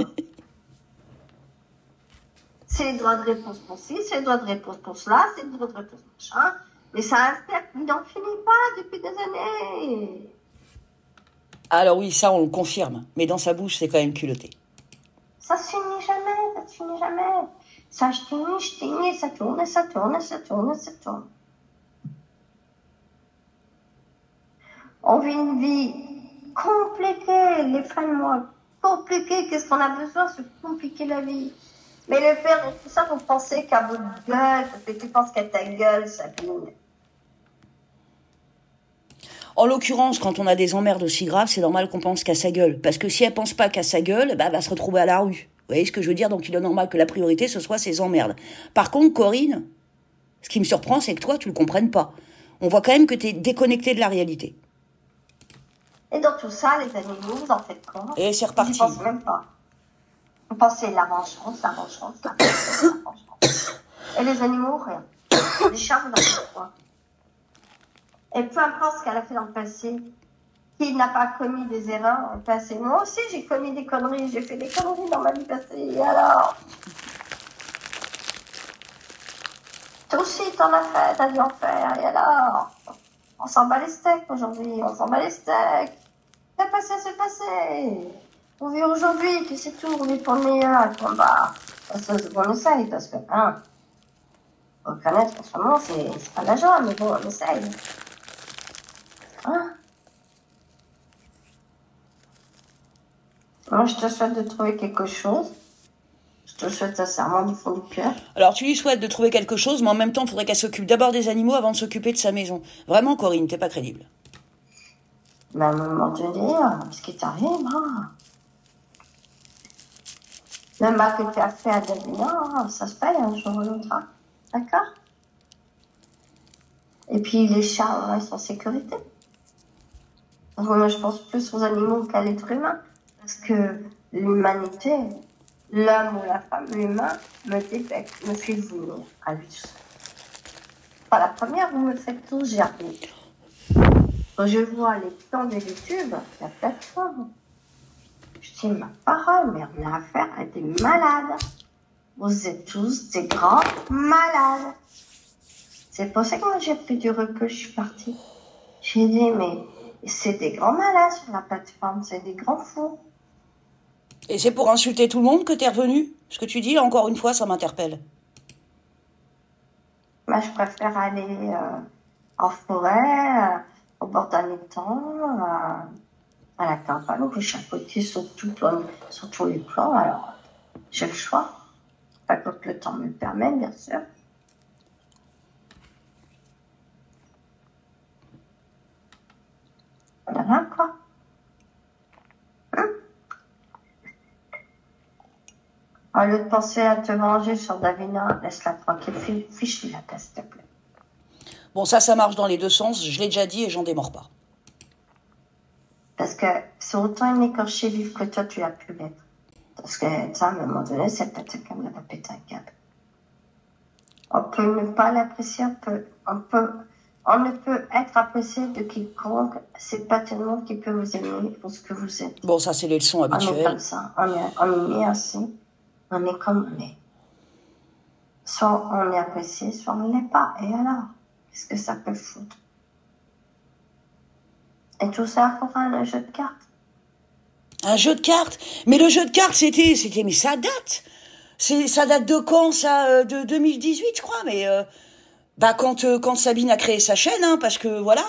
c'est les droits de réponse pour ci, c'est les droits de réponse pour cela, c'est les droits de réponse pour machin. Mais ça n'en finit pas depuis des années. Alors oui, ça on le confirme. Mais dans sa bouche, c'est quand même culotté. Ça se finit jamais, ça se finit jamais. Ça ch'tine, ça tourne, ça tourne, ça tourne, ça tourne. On vit une vie compliquée, les fins de mois compliquées. Qu'est-ce qu'on a besoin de se compliquer la vie? Mais le père de tout ça, vous pensez qu'à votre gueule, parce que tu penses qu'à ta gueule, Sabine. En l'occurrence, quand on a des emmerdes aussi graves, c'est normal qu'on pense qu'à sa gueule. Parce que si elle pense pas qu'à sa gueule, bah, elle va se retrouver à la rue. Vous voyez ce que je veux dire? Donc il est normal que la priorité, ce soit ses emmerdes. Par contre, Corinne, ce qui me surprend, c'est que toi, tu le comprennes pas. On voit quand même que tu es déconnectée de la réalité. Et dans tout ça, les animaux, vous en faites quoi? Et c'est reparti. Vous n'y pensez même pas. Vous pensez la vengeance, la vengeance, la vengeance, la vengeance. Et les animaux, rien. Les chats, vous en faites quoi? Et peu importe ce qu'elle a fait dans le passé, qui n'a pas commis des erreurs dans le passé. Moi aussi, j'ai commis des conneries. J'ai fait des conneries dans ma vie passée. Et alors? Toi aussi, t'en as fait, t'as dû en faire. Et alors? On s'en bat les steaks aujourd'hui. On s'en bat les steaks. C'est passé, c'est passé. On vit aujourd'hui, puis c'est tout. On vit pour le meilleur. Combat. On essaye, parce que, faut reconnaître qu'en ce moment, c'est pas de la joie, mais bon, on essaye. Hein? Moi, je te souhaite de trouver quelque chose. Je te souhaite sincèrement du fond du cœur. Alors, tu lui souhaites de trouver quelque chose, mais en même temps, il faudrait qu'elle s'occupe d'abord des animaux avant de s'occuper de sa maison. Vraiment, Corinne, t'es pas crédible. Mais à un moment donné, ce qui t'arrive, hein. Le mal que tu as fait à Davina, ça se paye un jour ou l'autre. Hein. D'accord? Et puis, les chats restent en sécurité. Moi, je pense plus aux animaux qu'à l'être humain. Parce que l'humanité, l'homme ou la femme, l'humain, me défecte, me fait venir à lui. Pas la première, vous me faites tous gerber. Quand je vois les temps de YouTube, la plateforme, je dis ma parole, mais on a affaire à des malades. Vous êtes tous des grands malades. C'est pour ça que moi j'ai pris du recul, je suis partie. J'ai dit, mais c'est des grands malades sur la plateforme, c'est des grands fous. Et c'est pour insulter tout le monde que t'es revenu? Ce que tu dis, là, encore une fois, ça m'interpelle. Moi, je préfère aller en forêt, au bord d'un étang, à la campagne, où je suis chapeautée sur tous les plans. Alors, j'ai le choix. Pas que le temps me le permet, bien sûr. Voilà, quoi. Au lieu de penser à te venger sur Davina, laisse-la tranquille, fiche-lui la paix, s'il te plaît. Bon, ça marche dans les deux sens, je l'ai déjà dit et j'en démords pas. Parce que c'est autant une écorchée vive que toi, tu as pu l'être. Parce que, ça, à un moment donné, c'est peut-être quelqu'un qui va péter un câble. On peut ne pas l'apprécier, on ne peut être apprécié de quiconque, c'est pas tout le monde qui peut vous aimer pour ce que vous êtes. Bon, ça, c'est les leçons habituelles. On est comme ça, on est né ainsi, on est comme on est. Soit on est apprécié, soit on ne l'est pas. Et alors, qu'est-ce que ça peut foutre? Et tout ça pour un jeu de cartes. Un jeu de cartes? Mais le jeu de cartes, mais ça date. Ça date de quand, ça? De 2018, je crois, mais quand Sabine a créé sa chaîne, hein, parce que voilà.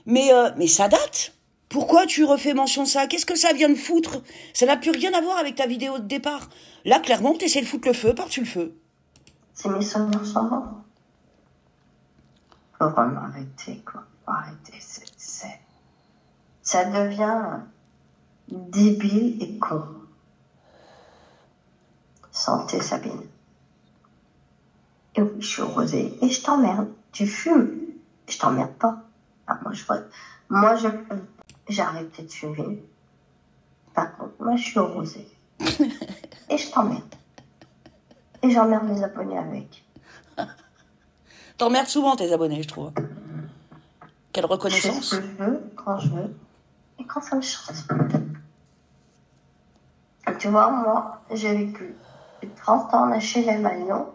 Mais ça date. Pourquoi tu refais mention de ça? Qu'est-ce que ça vient de foutre? Ça n'a plus rien à voir avec ta vidéo de départ. Là, clairement, t'essaies de foutre le feu par-dessus le feu. C'est mes souvenirs sont bons. Faut vraiment arrêter, quoi. Faut arrêter. Ça devient débile et con. Santé, Sabine. Et oui, je suis rosée. Et je t'emmerde. Tu fumes. Je t'emmerde pas. Ah, j'ai arrêté de fumer. Par contre, moi, je suis rosée. Et je t'emmerde. Et j'emmerde les abonnés avec. T'emmerdes souvent tes abonnés, je trouve. Quelle reconnaissance. Je fais ce que je veux, quand je veux, et quand ça me chante. Et tu vois, moi, j'ai vécu plus de 30 ans en HLM à Lyon.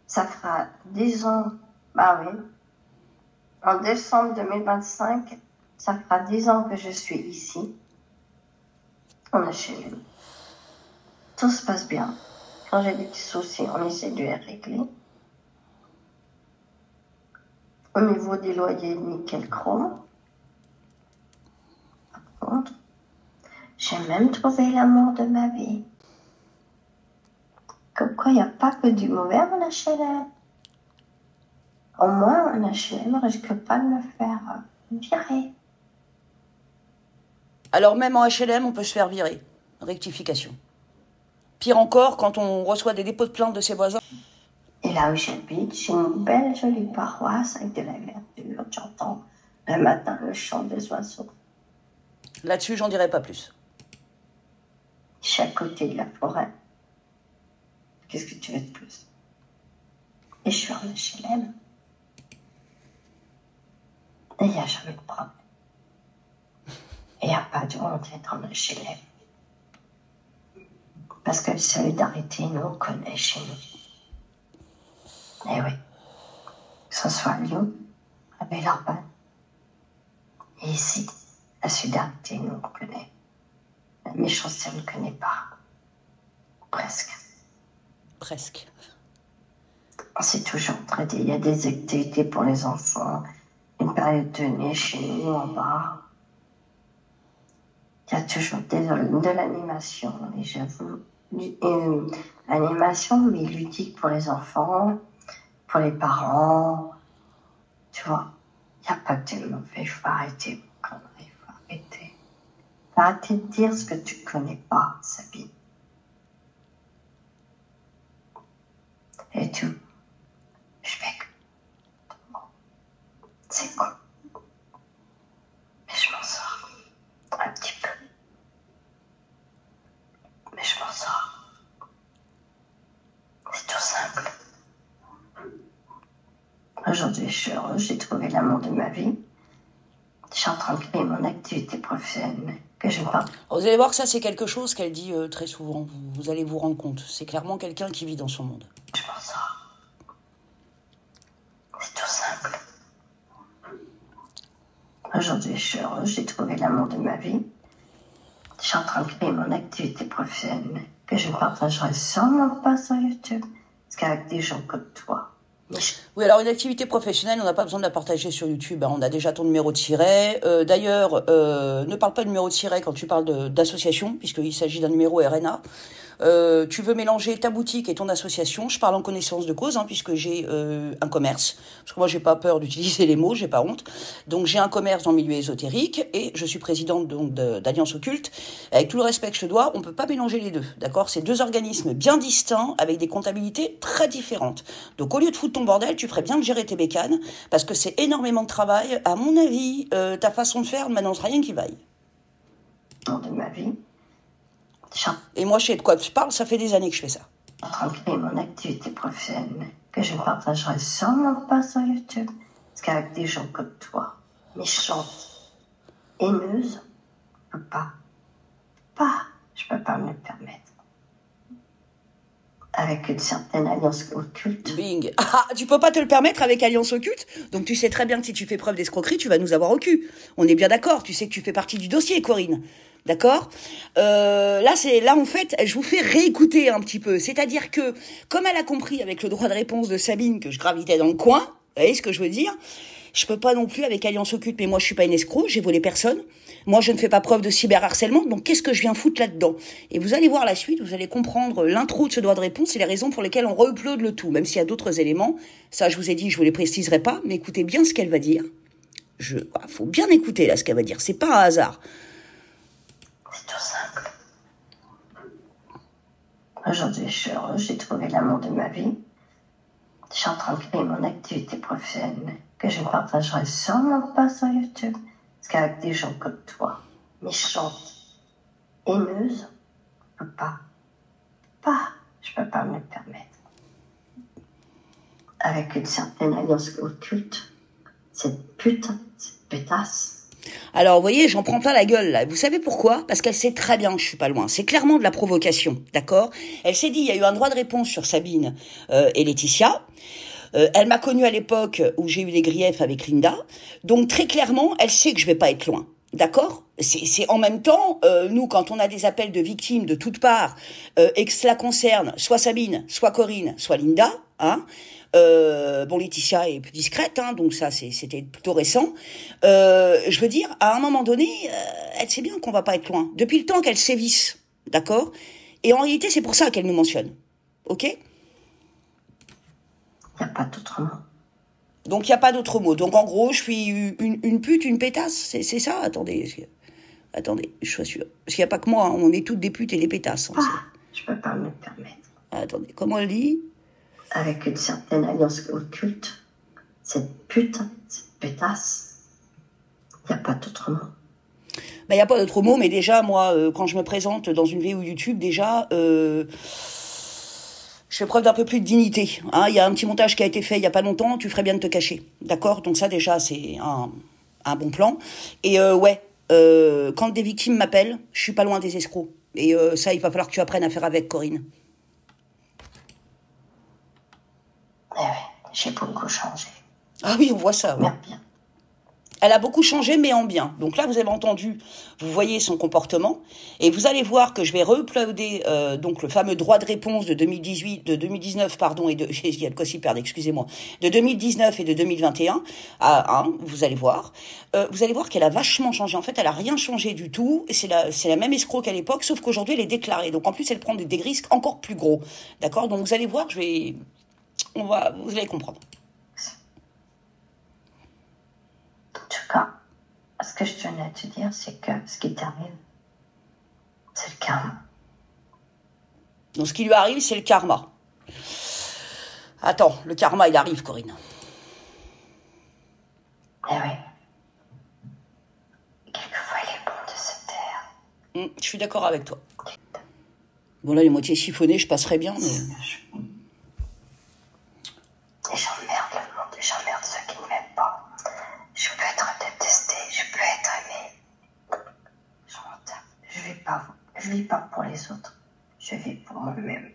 Ça fera 10 ans, bah oui. En décembre 2025, ça fera 10 ans que je suis ici, en HLM. Tout se passe bien. Quand j'ai des petits soucis, on essaie de les régler. Au niveau des loyers, nickel chrome. Par contre, j'ai même trouvé l'amour de ma vie. Comme quoi, il n'y a pas que du mauvais en HLM. Au moins, un HLM ne risque pas de me faire virer. Alors même en HLM, on peut se faire virer. Rectification. Pire encore, quand on reçoit des dépôts de plainte de ses voisins. Et là où j'habite, j'ai une belle jolie paroisse avec de la verdure. J'entends le matin le chant des oiseaux. Là-dessus, j'en dirai pas plus. Je suis à côté de la forêt. Qu'est-ce que tu veux de plus? Et je suis en HLM. Et il n'y a jamais de problème. Et il n'y a pas de honte d'être en HLM. Parce que la solidarité, nous, on connaît chez nous. Eh oui. Que ce soit à Lyon, à Villeurbanne. Et ici, la solidarité, nous, on connaît. La méchanceté, on ne connaît pas. Presque. Presque. On s'est toujours entraidé. Il y a des activités pour les enfants. Une période donnée chez nous, en bas. Il y a toujours de l'animation. Et j'avoue, l'animation, mais ludique pour les enfants, pour les parents. Tu vois, il n'y a pas que de mauvais. Il faut arrêter. Il faut arrêter. Faut arrêter de dire ce que tu ne connais pas, Sabine. Et tout. Je fais que... C'est quoi? Mais je m'en sors. Un petit peu. Mais je m'en sors. C'est tout simple. Aujourd'hui, je suis heureuse. J'ai trouvé l'amour de ma vie. Je suis en train de créer mon activité professionnelle que je parle. Vous allez voir que ça, c'est quelque chose qu'elle dit très souvent. Vous allez vous rendre compte. C'est clairement quelqu'un qui vit dans son monde. Je m'en sors. C'est tout simple. Aujourd'hui, je suis heureuse. J'ai trouvé l'amour de ma vie. Je suis en train de créer mon activité professionnelle que je ne partagerai sûrement pas sur YouTube. Parce qu'avec des gens comme toi. Oui, alors une activité professionnelle, on n'a pas besoin de la partager sur YouTube. On a déjà ton numéro de siret. D'ailleurs, ne parle pas de numéro de siret quand tu parles d'association, puisqu'il s'agit d'un numéro RNA. Tu veux mélanger ta boutique et ton association, je parle en connaissance de cause, puisque j'ai un commerce. Parce que moi, j'ai pas peur d'utiliser les mots, j'ai pas honte. Donc, j'ai un commerce dans le milieu ésotérique et je suis présidente donc d'Alliance Occulte. Avec tout le respect que je te dois, on peut pas mélanger les deux, d'accord? C'est deux organismes bien distincts avec des comptabilités très différentes. Donc, au lieu de foutre ton bordel, tu ferais bien de gérer tes bécanes parce que c'est énormément de travail. À mon avis, ta façon de faire ne m'annonce rien qui vaille. De ma vie. Et moi, je sais de quoi tu parles, ça fait des années que je fais ça. Je suis en train de créer mon activité professionnelle que je ne partagerai sûrement pas sur YouTube. Parce qu'avec des gens comme toi, méchantes, haineuses, je peux pas. Je peux pas me le permettre. Avec une certaine alliance occulte. Bing. Ah, tu peux pas te le permettre avec Alliance Occulte? Donc tu sais très bien que si tu fais preuve d'escroquerie, tu vas nous avoir au cul. On est bien d'accord, tu sais que tu fais partie du dossier, Corinne. D'accord? Là, en fait, je vous fais réécouter un petit peu. C'est-à-dire que, comme elle a compris avec le droit de réponse de Sabine que je gravitais dans le coin, vous voyez ce que je veux dire? Je peux pas non plus avec Alliance Occulte, mais moi je suis pas une escroc, j'ai volé personne. Moi je ne fais pas preuve de cyberharcèlement, donc qu'est-ce que je viens foutre là-dedans? Et vous allez voir la suite, vous allez comprendre l'intro de ce droit de réponse et les raisons pour lesquelles on re-upload le tout, même s'il y a d'autres éléments. Ça je vous ai dit, je vous les préciserai pas, mais écoutez bien ce qu'elle va dire. Faut bien écouter là ce qu'elle va dire, c'est pas un hasard. C'est tout simple. Aujourd'hui, je suis heureuse, j'ai trouvé l'amour de ma vie. Je suis en train de créer mon activité professionnelle que je ne partagerai sûrement pas sur YouTube. Parce qu'avec des gens comme toi, méchantes, haineuses, je peux pas. Je peux pas me le permettre. Avec une certaine alliance occulte, cette pétasse. Alors, vous voyez, j'en prends pas la gueule, là. Vous savez pourquoi? Parce qu'elle sait très bien que je suis pas loin. C'est clairement de la provocation, d'accord? Elle s'est dit, il y a eu un droit de réponse sur Sabine et Laetitia. Elle m'a connue à l'époque où j'ai eu des griefs avec Linda. Donc, très clairement, elle sait que je vais pas être loin. D'accord? C'est en même temps, nous, quand on a des appels de victimes de toutes parts, et que cela concerne soit Sabine, soit Corinne, soit Linda, hein, bon, Laetitia est plus discrète, hein, donc ça, c'était plutôt récent. Je veux dire, à un moment donné, elle sait bien qu'on va pas être loin. Depuis le temps qu'elle sévisse, d'accord? Et en réalité, c'est pour ça qu'elle nous mentionne. Ok? Il n'y a pas d'autre mot. Donc, il n'y a pas d'autre mot. Donc, en gros, je suis une pute, une pétasse. C'est ça? Attendez, je suis sûre. Parce qu'il n'y a pas que moi, hein, on est toutes des putes et des pétasses. Hein, je peux pas me le permettre. Attendez, comment elle dit? Avec une certaine alliance occulte, cette pétasse, il n'y a pas d'autre mot. Il n'y a pas d'autre mot, mais déjà, moi, quand je me présente dans une vidéo YouTube, déjà, je fais preuve d'un peu plus de dignité. Hein. Il y a un petit montage qui a été fait il n'y a pas longtemps, tu ferais bien de te cacher. D'accord? Donc ça, déjà, c'est un bon plan. Et quand des victimes m'appellent, je suis pas loin des escrocs. Et ça, il va falloir que tu apprennes à faire avec, Corinne. Eh oui, j'ai beaucoup changé. Ah oui, on voit ça. Ouais. Bien. Elle a beaucoup changé, mais en bien. Donc là, vous avez entendu, vous voyez son comportement, et vous allez voir que je vais re-uploader donc le fameux droit de réponse de 2019, pardon, et il y a le quoi s'y perdre, excusez-moi, de 2019 et de 2021. Vous allez voir qu'elle a vachement changé. En fait, elle a rien changé du tout. C'est la même escroc qu'à l'époque, sauf qu'aujourd'hui, elle est déclarée. Donc en plus, elle prend des risques encore plus gros. D'accord? Donc vous allez voir, vous allez comprendre. En tout cas, ce que je tenais à te dire, c'est que ce qui t'arrive, c'est le karma. Donc ce qui lui arrive, c'est le karma. Attends, le karma, il arrive, Corinne. Eh oui. Quelquefois, il est bon de se taire. Je suis d'accord avec toi. Bon, là, les moitiés chiffonnées, je passerais bien, mais... Et j'emmerde le monde, et j'emmerde ceux qui ne m'aiment pas. Je peux être détestée, je peux être aimée. Je m'en tape. Je vis pas pour les autres. Je vis pour moi-même.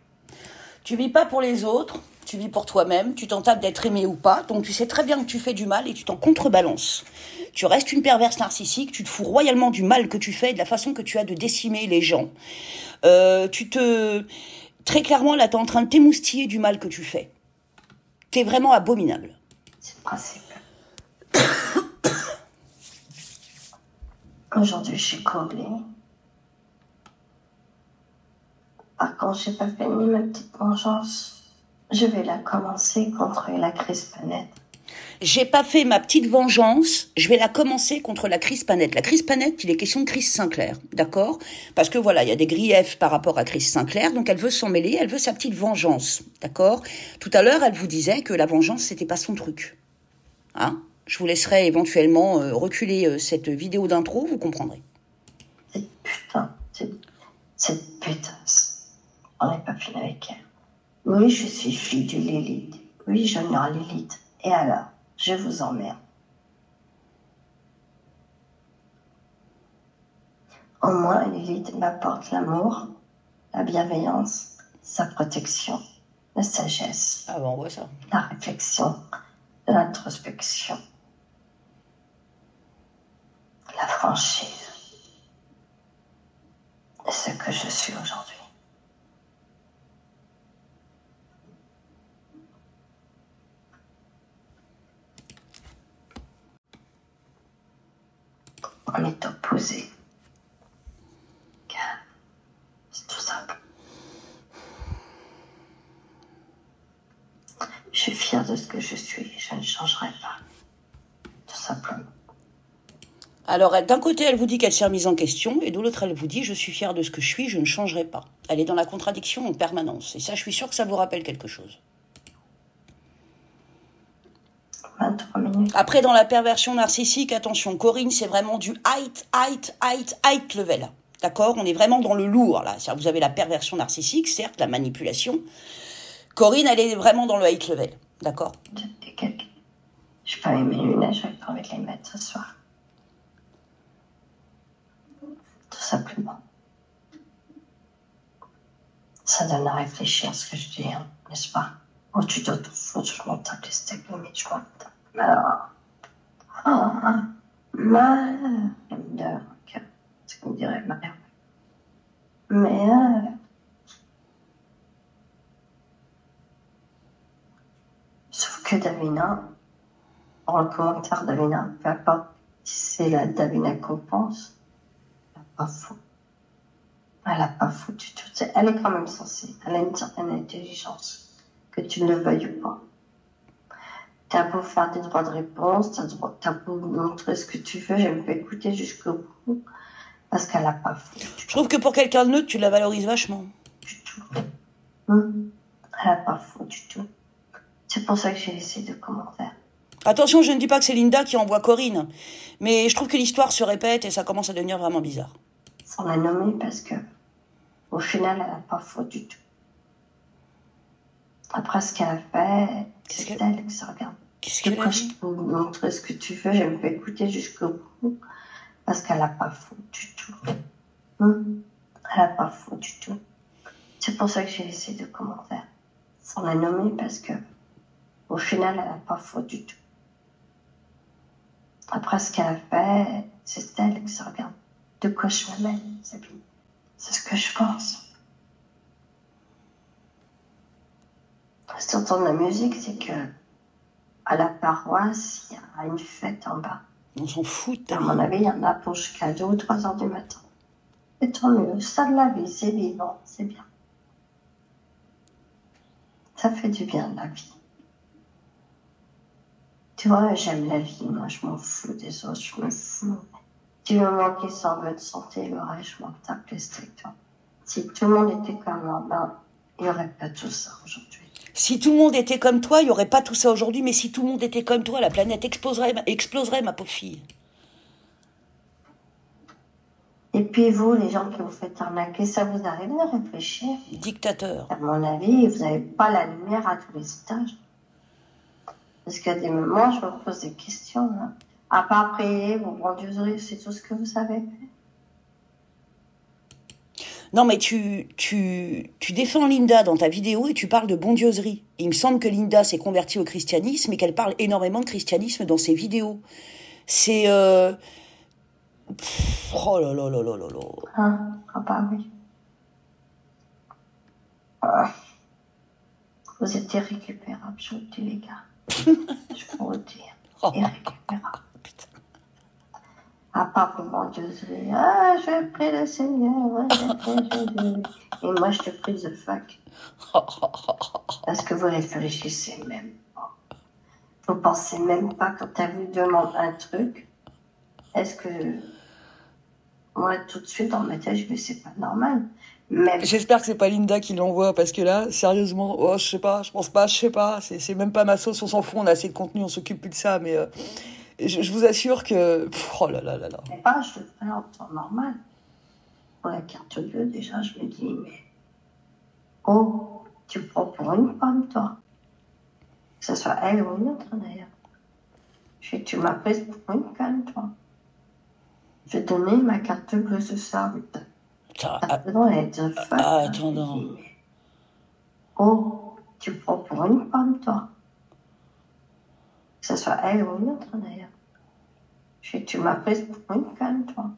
Tu vis pas pour les autres, tu vis pour toi-même, tu t'en tapes d'être aimé ou pas, donc tu sais très bien que tu fais du mal et tu t'en contrebalances. Tu restes une perverse narcissique, tu te fous royalement du mal que tu fais et de la façon que tu as de décimer les gens. Très clairement, là, t'es en train de t'émoustiller du mal que tu fais. T'es vraiment abominable. C'est le principe. Aujourd'hui, je suis comblée. Par contre, j'ai pas fait ni ma petite vengeance. Je vais la commencer contre la crispanette. J'ai pas fait ma petite vengeance, je vais la commencer contre la crispanette. La crispanette, il est question de Chris Sinclair, d'accord? Parce que voilà, il y a des griefs par rapport à Chris Sinclair, donc elle veut s'en mêler, elle veut sa petite vengeance, d'accord? Tout à l'heure, elle vous disait que la vengeance, c'était pas son truc. Hein? Je vous laisserai éventuellement reculer cette vidéo d'intro, vous comprendrez. Cette pétasse, on n'est pas fini avec elle. Oui, je suis fille de Lilith. Oui, j'honore Lilith. Et alors, je vous emmerde. Au moins, Lilith m'apporte l'amour, la bienveillance, sa protection, la sagesse. Ah ben, on voit ça. La réflexion, l'introspection, la franchise. Ce que je suis aujourd'hui. On est opposés. C'est tout simple. Je suis fière de ce que je suis. Je ne changerai pas. Tout simplement. Alors, d'un côté, elle vous dit qu'elle s'est remise en question, et de l'autre, elle vous dit « Je suis fière de ce que je suis, je ne changerai pas ». Elle est dans la contradiction en permanence. Et ça, je suis sûre que ça vous rappelle quelque chose. 23 minutes. Après, dans la perversion narcissique, attention, Corinne, c'est vraiment du height level. D'accord? On est vraiment dans le lourd, là. C'est-à-dire, vous avez la perversion narcissique, certes, la manipulation. Corinne, elle est vraiment dans le height level. D'accord? Je peux pas mes lunettes, j'avais pas envie de les mettre ce soir. Tout simplement. Ça donne à réfléchir ce que je dis, hein, n'est-ce pas? Oh, tu dois tout foutre, je m'en tape les steaks, mais je m'en tape. Alors, c'est comme dirait ma mère. Mais, sauf que Davina, dans le commentaire Davina, peu importe si c'est la Davina qu'on pense, elle n'a pas fou. Elle n'a pas fou du tout. Elle est quand même censée. Elle a une certaine intelligence, que tu ne le veuilles pas. T'as beau faire des droits de réponse, t'as beau montrer ce que tu veux, j'aime pas écouter jusqu'au bout, parce qu'elle n'a pas fou. Je trouve que pour quelqu'un de neutre, tu la valorises vachement. Du tout. Elle n'a pas fou du tout. C'est pour ça que j'ai laissé de commentaires. Attention, je ne dis pas que c'est Linda qui envoie Corinne, mais je trouve que l'histoire se répète et ça commence à devenir vraiment bizarre. Sans la nommer parce que, au final, elle n'a pas faux du tout. Après ce qu'elle a fait, c'est elle qui se regarde. Qu'est-ce qu'elle a Quand dit? je peux montrer ce que tu veux, j'aime pas écouter jusqu'au bout parce qu'elle n'a pas faux du tout. Elle n'a pas faux du tout. C'est pour ça que j'ai laissé de commentaires. Sans la nommer parce que, au final, elle n'a pas faux du tout. Après ce qu'elle a fait, c'est elle qui se regarde. De quoi je me mêle, Sabine? C'est ce que je pense. Si tu entends de la musique, c'est que à la paroisse, il y a une fête en bas. On s'en fout. À mon avis, il y en a pour jusqu'à 2 ou 3 heures du matin. Et tant mieux, ça de la vie, c'est vivant, c'est bien. Ça fait du bien, la vie. Tu vois, j'aime la vie, moi, je m'en fous des autres, je me fous. Du moment qu'ils sont en bonne santé, le reste, je m'en tape les steaks, toi. Si tout le monde était comme moi, ben, il n'y aurait pas tout ça aujourd'hui. Si tout le monde était comme toi, il n'y aurait pas tout ça aujourd'hui, mais si tout le monde était comme toi, la planète exploserait, ma pauvre fille. Et puis vous, les gens qui vous faites arnaquer, ça vous arrive de réfléchir? Dictateur. À mon avis, vous n'avez pas la lumière à tous les étages. Parce qu'à des moments, je me pose des questions. Là. À part prier, vous grandioseriez, c'est tout ce que vous savez. Non, mais tu défends Linda dans ta vidéo et tu parles de bondieuserie. Il me semble que Linda s'est convertie au christianisme et qu'elle parle énormément de christianisme dans ses vidéos. C'est... Oh là là là là là là. Ah bah oui. Vous êtes irrécupérables, je vous le dis, les gars. Je peux vous le dire. Irrécupérables. À part pour mendioserie. Ah, je prie le Seigneur. Et moi, je te prie the fuck. Parce que vous réfléchissez même pas. Vous pensez même pas quand elle vous demande un truc. Est-ce que... Moi, tout de suite, dans ma tête, je me dis, c'est pas normal. Même... J'espère que c'est pas Linda qui l'envoie, parce que là, sérieusement, oh, je sais pas, je pense pas, je sais pas. C'est même pas ma sauce, on s'en fout, on a assez de contenu, on s'occupe plus de ça, mais... Je vous assure que... Oh là là là là. Mais pas, je le ferai en temps normal. Pour la carte bleue, déjà, je me dis, mais... Oh, tu prends pour une femme, toi. Que ce soit elle ou une autre, d'ailleurs. Tu m'as prise pour une conne, toi. Je vais donner ma carte bleue ce soir. Attends. Oh, tu prends pour une femme, toi. Que ce soit elle ou une autre, d'ailleurs. Tu m'as prise pour une conne, toi.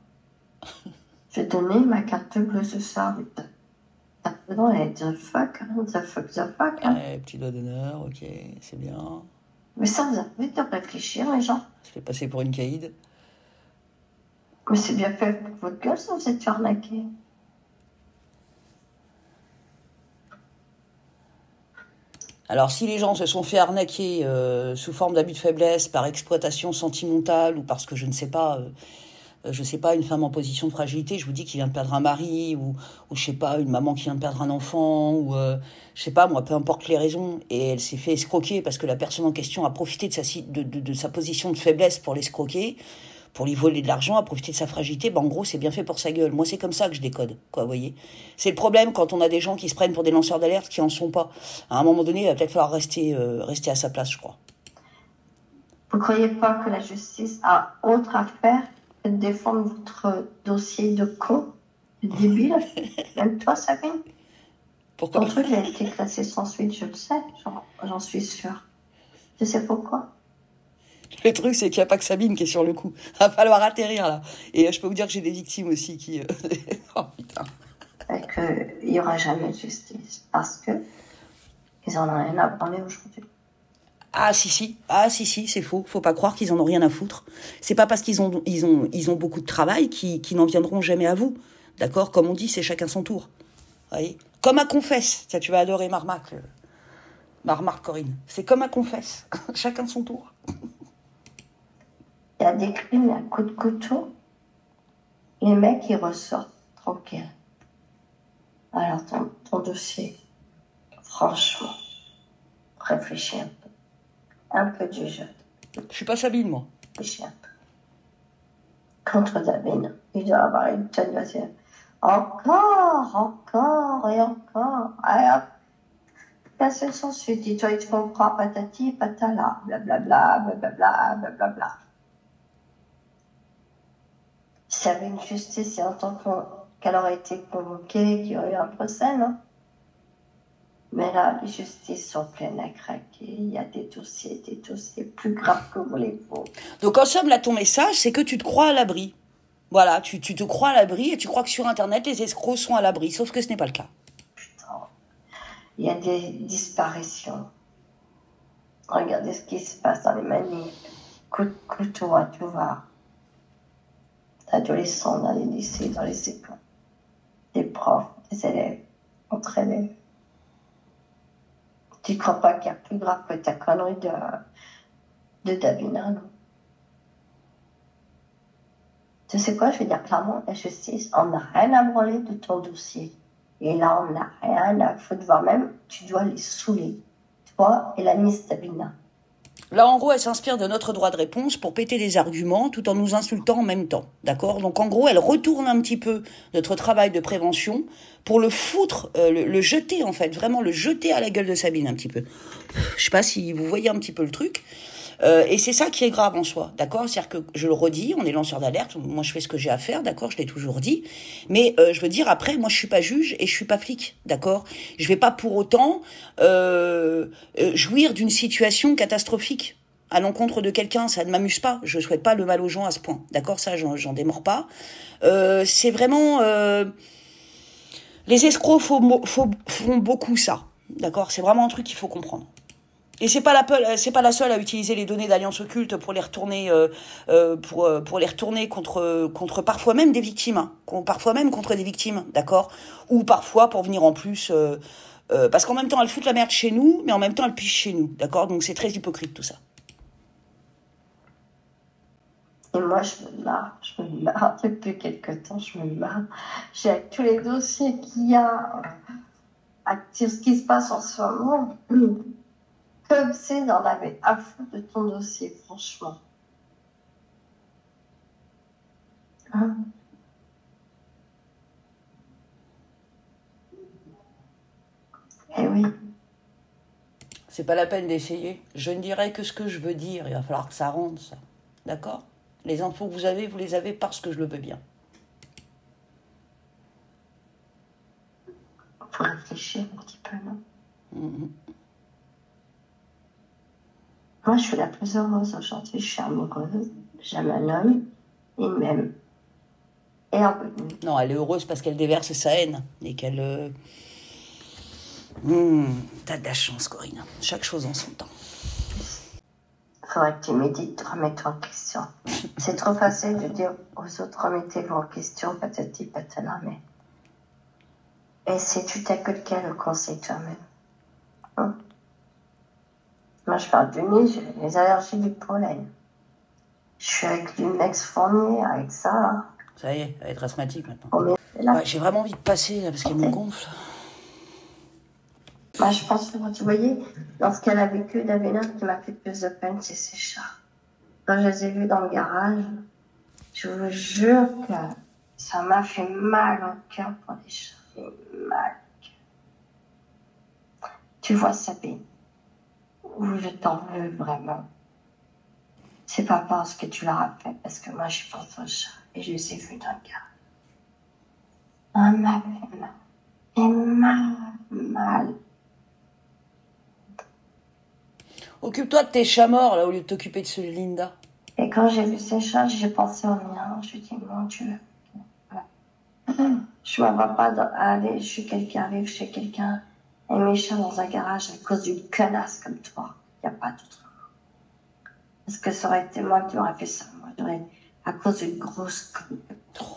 Je vais donner ma carte bleue ce soir. The fuck. Petit doigt d'honneur, ok, c'est bien. Mais ça vous a fait de réfléchir, les gens. Je fais passer pour une caïd. Mais c'est bien fait pour votre gueule, ça, vous êtes fait arnaquer. Alors, si les gens se sont fait arnaquer sous forme d'abus de faiblesse, par exploitation sentimentale ou parce que je ne sais pas, une femme en position de fragilité, je vous dis, qui vient de perdre un mari ou je sais pas, une maman qui vient de perdre un enfant ou je sais pas, moi, peu importe les raisons, et elle s'est fait escroquer parce que la personne en question a profité de sa position de faiblesse pour l'escroquer, pour lui voler de l'argent, a profité de sa fragilité, en gros, c'est bien fait pour sa gueule. Moi, c'est comme ça que je décode, quoi, vous voyez. C'est le problème quand on a des gens qui se prennent pour des lanceurs d'alerte qui en sont pas. À un moment donné, il va peut-être falloir rester à sa place, je crois. Vous ne croyez pas que la justice a autre à faire que de défendre votre dossier de con, de débile? Même toi, Sabine? Pourquoi? Ton truc a été classé sans suite, je le sais, j'en suis sûre. Tu sais pourquoi? Le truc, c'est qu'il n'y a pas que Sabine qui est sur le coup. Il va falloir atterrir, là. Et je peux vous dire que j'ai des victimes aussi qui... oh, putain. Et qu'il n'y aura jamais de justice. Parce que ils en ont rien à branler aujourd'hui. Ah, si, c'est faux. Faut pas croire qu'ils en ont rien à foutre. C'est pas parce qu'ils ont beaucoup de travail qu'ils n'en viendront jamais à vous. D'accord? Comme on dit, c'est chacun son tour. Vous voyez? Comme à Confesse. Tiens, tu vas adorer ma remarque, Corinne. C'est comme à Confesse. Chacun son tour. Il y a des crimes à coups de couteau. Les mecs, ils ressortent tranquilles. Alors, ton dossier, franchement, réfléchis un peu. Un peu du jeu. Je suis pas Sabine, moi. Réfléchis un peu. Contre Sabine, il doit avoir une tonne de dossier. Encore et encore. Alors, passer sans suite. Dis-toi, tu comprends, patati, patala, blablabla, blablabla, blablabla. S'il y avait une justice, et en tant qu'elle aurait été convoquée, qu'il y aurait eu un procès, non? Mais là, les justices sont pleines à craquer. Il y a des dossiers plus graves que voulez-vous. Donc, en somme, là, ton message, c'est que tu te crois à l'abri. Voilà, tu te crois à l'abri et tu crois que sur Internet, les escrocs sont à l'abri. Sauf que ce n'est pas le cas. Putain. Il y a des disparitions. Regardez ce qui se passe dans les manifs. Coup de couteau à tout va. Adolescents dans les lycées, dans les écoles. Des profs, des élèves, entre élèves. Tu crois pas qu'il y a plus grave que ta connerie de Davina, non? Tu sais quoi, je vais dire clairement, la justice, on n'a rien à branler de ton dossier. Et là, on n'a rien à foutre, voire même, tu dois les saouler. Toi et la Miss Davina. Là, en gros, elle s'inspire de notre droit de réponse pour péter des arguments tout en nous insultant en même temps. D'accord? Donc, en gros, elle retourne un petit peu notre travail de prévention pour le foutre, le jeter, en fait. Vraiment, le jeter à la gueule de Sabine, un petit peu. Je sais pas si vous voyez un petit peu le truc. Et c'est ça qui est grave en soi, d'accord? C'est-à-dire que, je le redis, on est lanceur d'alerte, moi je fais ce que j'ai à faire, d'accord? Je l'ai toujours dit. Mais je veux dire, après, moi je suis pas juge et je suis pas flic, d'accord? Je vais pas pour autant jouir d'une situation catastrophique à l'encontre de quelqu'un, ça ne m'amuse pas. Je souhaite pas le mal aux gens à ce point, d'accord? Ça, j'en démords pas. C'est vraiment... les escrocs font beaucoup ça, d'accord? C'est vraiment un truc qu'il faut comprendre. Et c'est pas la seule à utiliser les données d'Alliance Occulte pour les retourner, pour les retourner contre parfois même des victimes, hein, parfois même contre des victimes, d'accord, ou parfois pour venir en plus, parce qu'en même temps elle fout la merde chez nous, mais en même temps elle piche chez nous, d'accord, donc c'est très hypocrite tout ça. Et moi, je me marre depuis quelque temps, je me marre. J'ai avec tous les dossiers qu'il y a, avec ce qui se passe en ce moment. Comme c'est d'en avait à foutre de ton dossier, franchement. Hein? Eh oui. C'est pas la peine d'essayer. Je ne dirai que ce que je veux dire. Il va falloir que ça rentre, ça. D'accord? Les infos que vous les avez parce que je le veux bien. Faut réfléchir un petit peu, non? Moi, je suis la plus heureuse aujourd'hui. Je suis amoureuse. J'aime un homme. Il m'aime. Et un peu de nuit. Non, elle est heureuse parce qu'elle déverse sa haine. Et qu'elle... T'as de la chance, Corinne. Chaque chose en son temps. faudrait que tu médites, te remettre en question. C'est trop facile de dire aux autres, remettez-vous en question, patati patata, mais... Et si tu t'écoutes quel conseil toi-même, hein? Moi, je parle du nez, j'ai les allergies du pollen. Je suis avec Lunex Fournier, avec ça. Ça y est, elle va être asthmatique maintenant. Là, Ouais, j'ai vraiment envie de passer, là, parce qu'elle me gonfle. moi, je pense que, tu voyais, lorsqu'elle a vécu, Davina, qui m'a fait plus de peine, c'est ses chats. Quand je les ai vus dans le garage, je vous jure que ça m'a fait mal au cœur pour les chats. Fait mal au cœur. Tu vois, Sabine, où je t'en veux vraiment. C'est pas parce que tu l'as fait, parce que moi, je pense aux chats et je les ai vus dans le garage. Ça m'a fait mal. Et mal. Occupe-toi de tes chats morts, là, au lieu de t'occuper de ceux de Linda. Et quand j'ai vu ces chats, j'ai pensé au mien. Je me dis, mon Dieu. Je ne me vois pas aller chez quelqu'un, arrive chez quelqu'un, et mes chats dans un garage à cause d'une connasse comme toi. Il n'y a pas d'autre mot. Parce que ça aurait été moi qui aurais fait ça. Moi, j'aurais, à cause d'une grosse conne.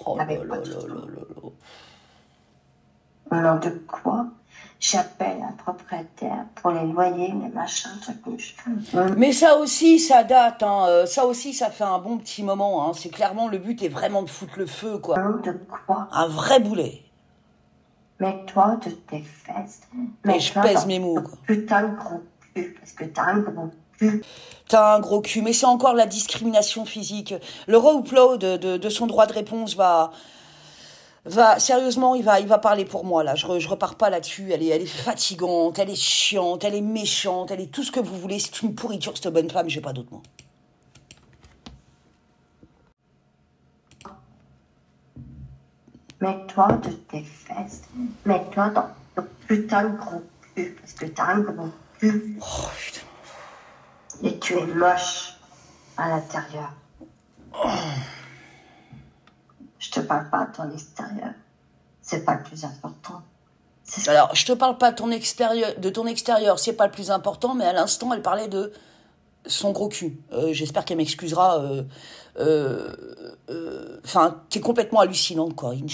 Oh là là là là là. Au nom de quoi? J'appelle un propriétaire pour les loyers, les machins, trucs. Mais ça aussi, ça date, hein. Ça aussi, ça fait un bon petit moment, hein. C'est clairement, le but est vraiment de foutre le feu, quoi. Au nom de quoi? Un vrai boulet. Mets-toi de tes fesses. Mais je pèse mes mots, quoi. Putain de gros cul, parce que t'as un gros cul. T'as un gros cul, mais c'est encore la discrimination physique. Le re-upload de son droit de réponse va, sérieusement, il va parler pour moi, là. Je repars pas là-dessus. Elle est fatigante, elle est chiante, elle est méchante, elle est tout ce que vous voulez. C'est une pourriture, cette bonne femme, j'ai pas d'autre mot. Mets-toi de tes fesses. Mets-toi dans ton putain de gros cul, parce que t'as un gros cul. Oh, putain. Et tu es moche à l'intérieur. Oh. Je te parle pas de ton extérieur. C'est pas le plus important. Alors, je te parle pas de ton extérieur, c'est pas le plus important, mais à l'instant, elle parlait de son gros cul. J'espère qu'elle m'excusera. Enfin, t'es complètement hallucinante, Corinne.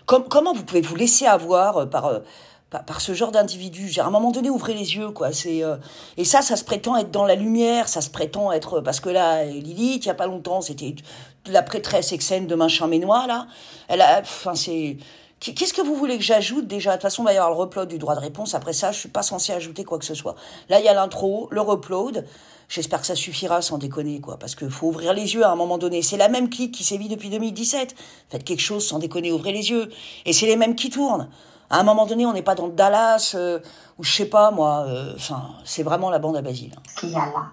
Comment vous pouvez vous laisser avoir par ce genre d'individu? À un moment donné, ouvrez les yeux, quoi. Et ça se prétend être dans la lumière, ça se prétend être... Parce que là, Lilith, il y a pas longtemps, c'était la prêtresse exène de Machin-Ménois, là. Enfin, c'est... Qu'est-ce que vous voulez que j'ajoute déjà? De toute façon, il va y avoir le reupload du droit de réponse. Après ça, je suis pas censée ajouter quoi que ce soit. Là, il y a l'intro, le reupload. J'espère que ça suffira, sans déconner, quoi. Parce qu'il faut ouvrir les yeux à un moment donné. C'est la même clique qui sévit depuis 2017. Faites quelque chose, sans déconner, ouvrez les yeux. Et c'est les mêmes qui tournent. À un moment donné, on n'est pas dans Dallas, ou je sais pas, moi. Enfin, c'est vraiment la bande à Basile. Ce qu'il y a là,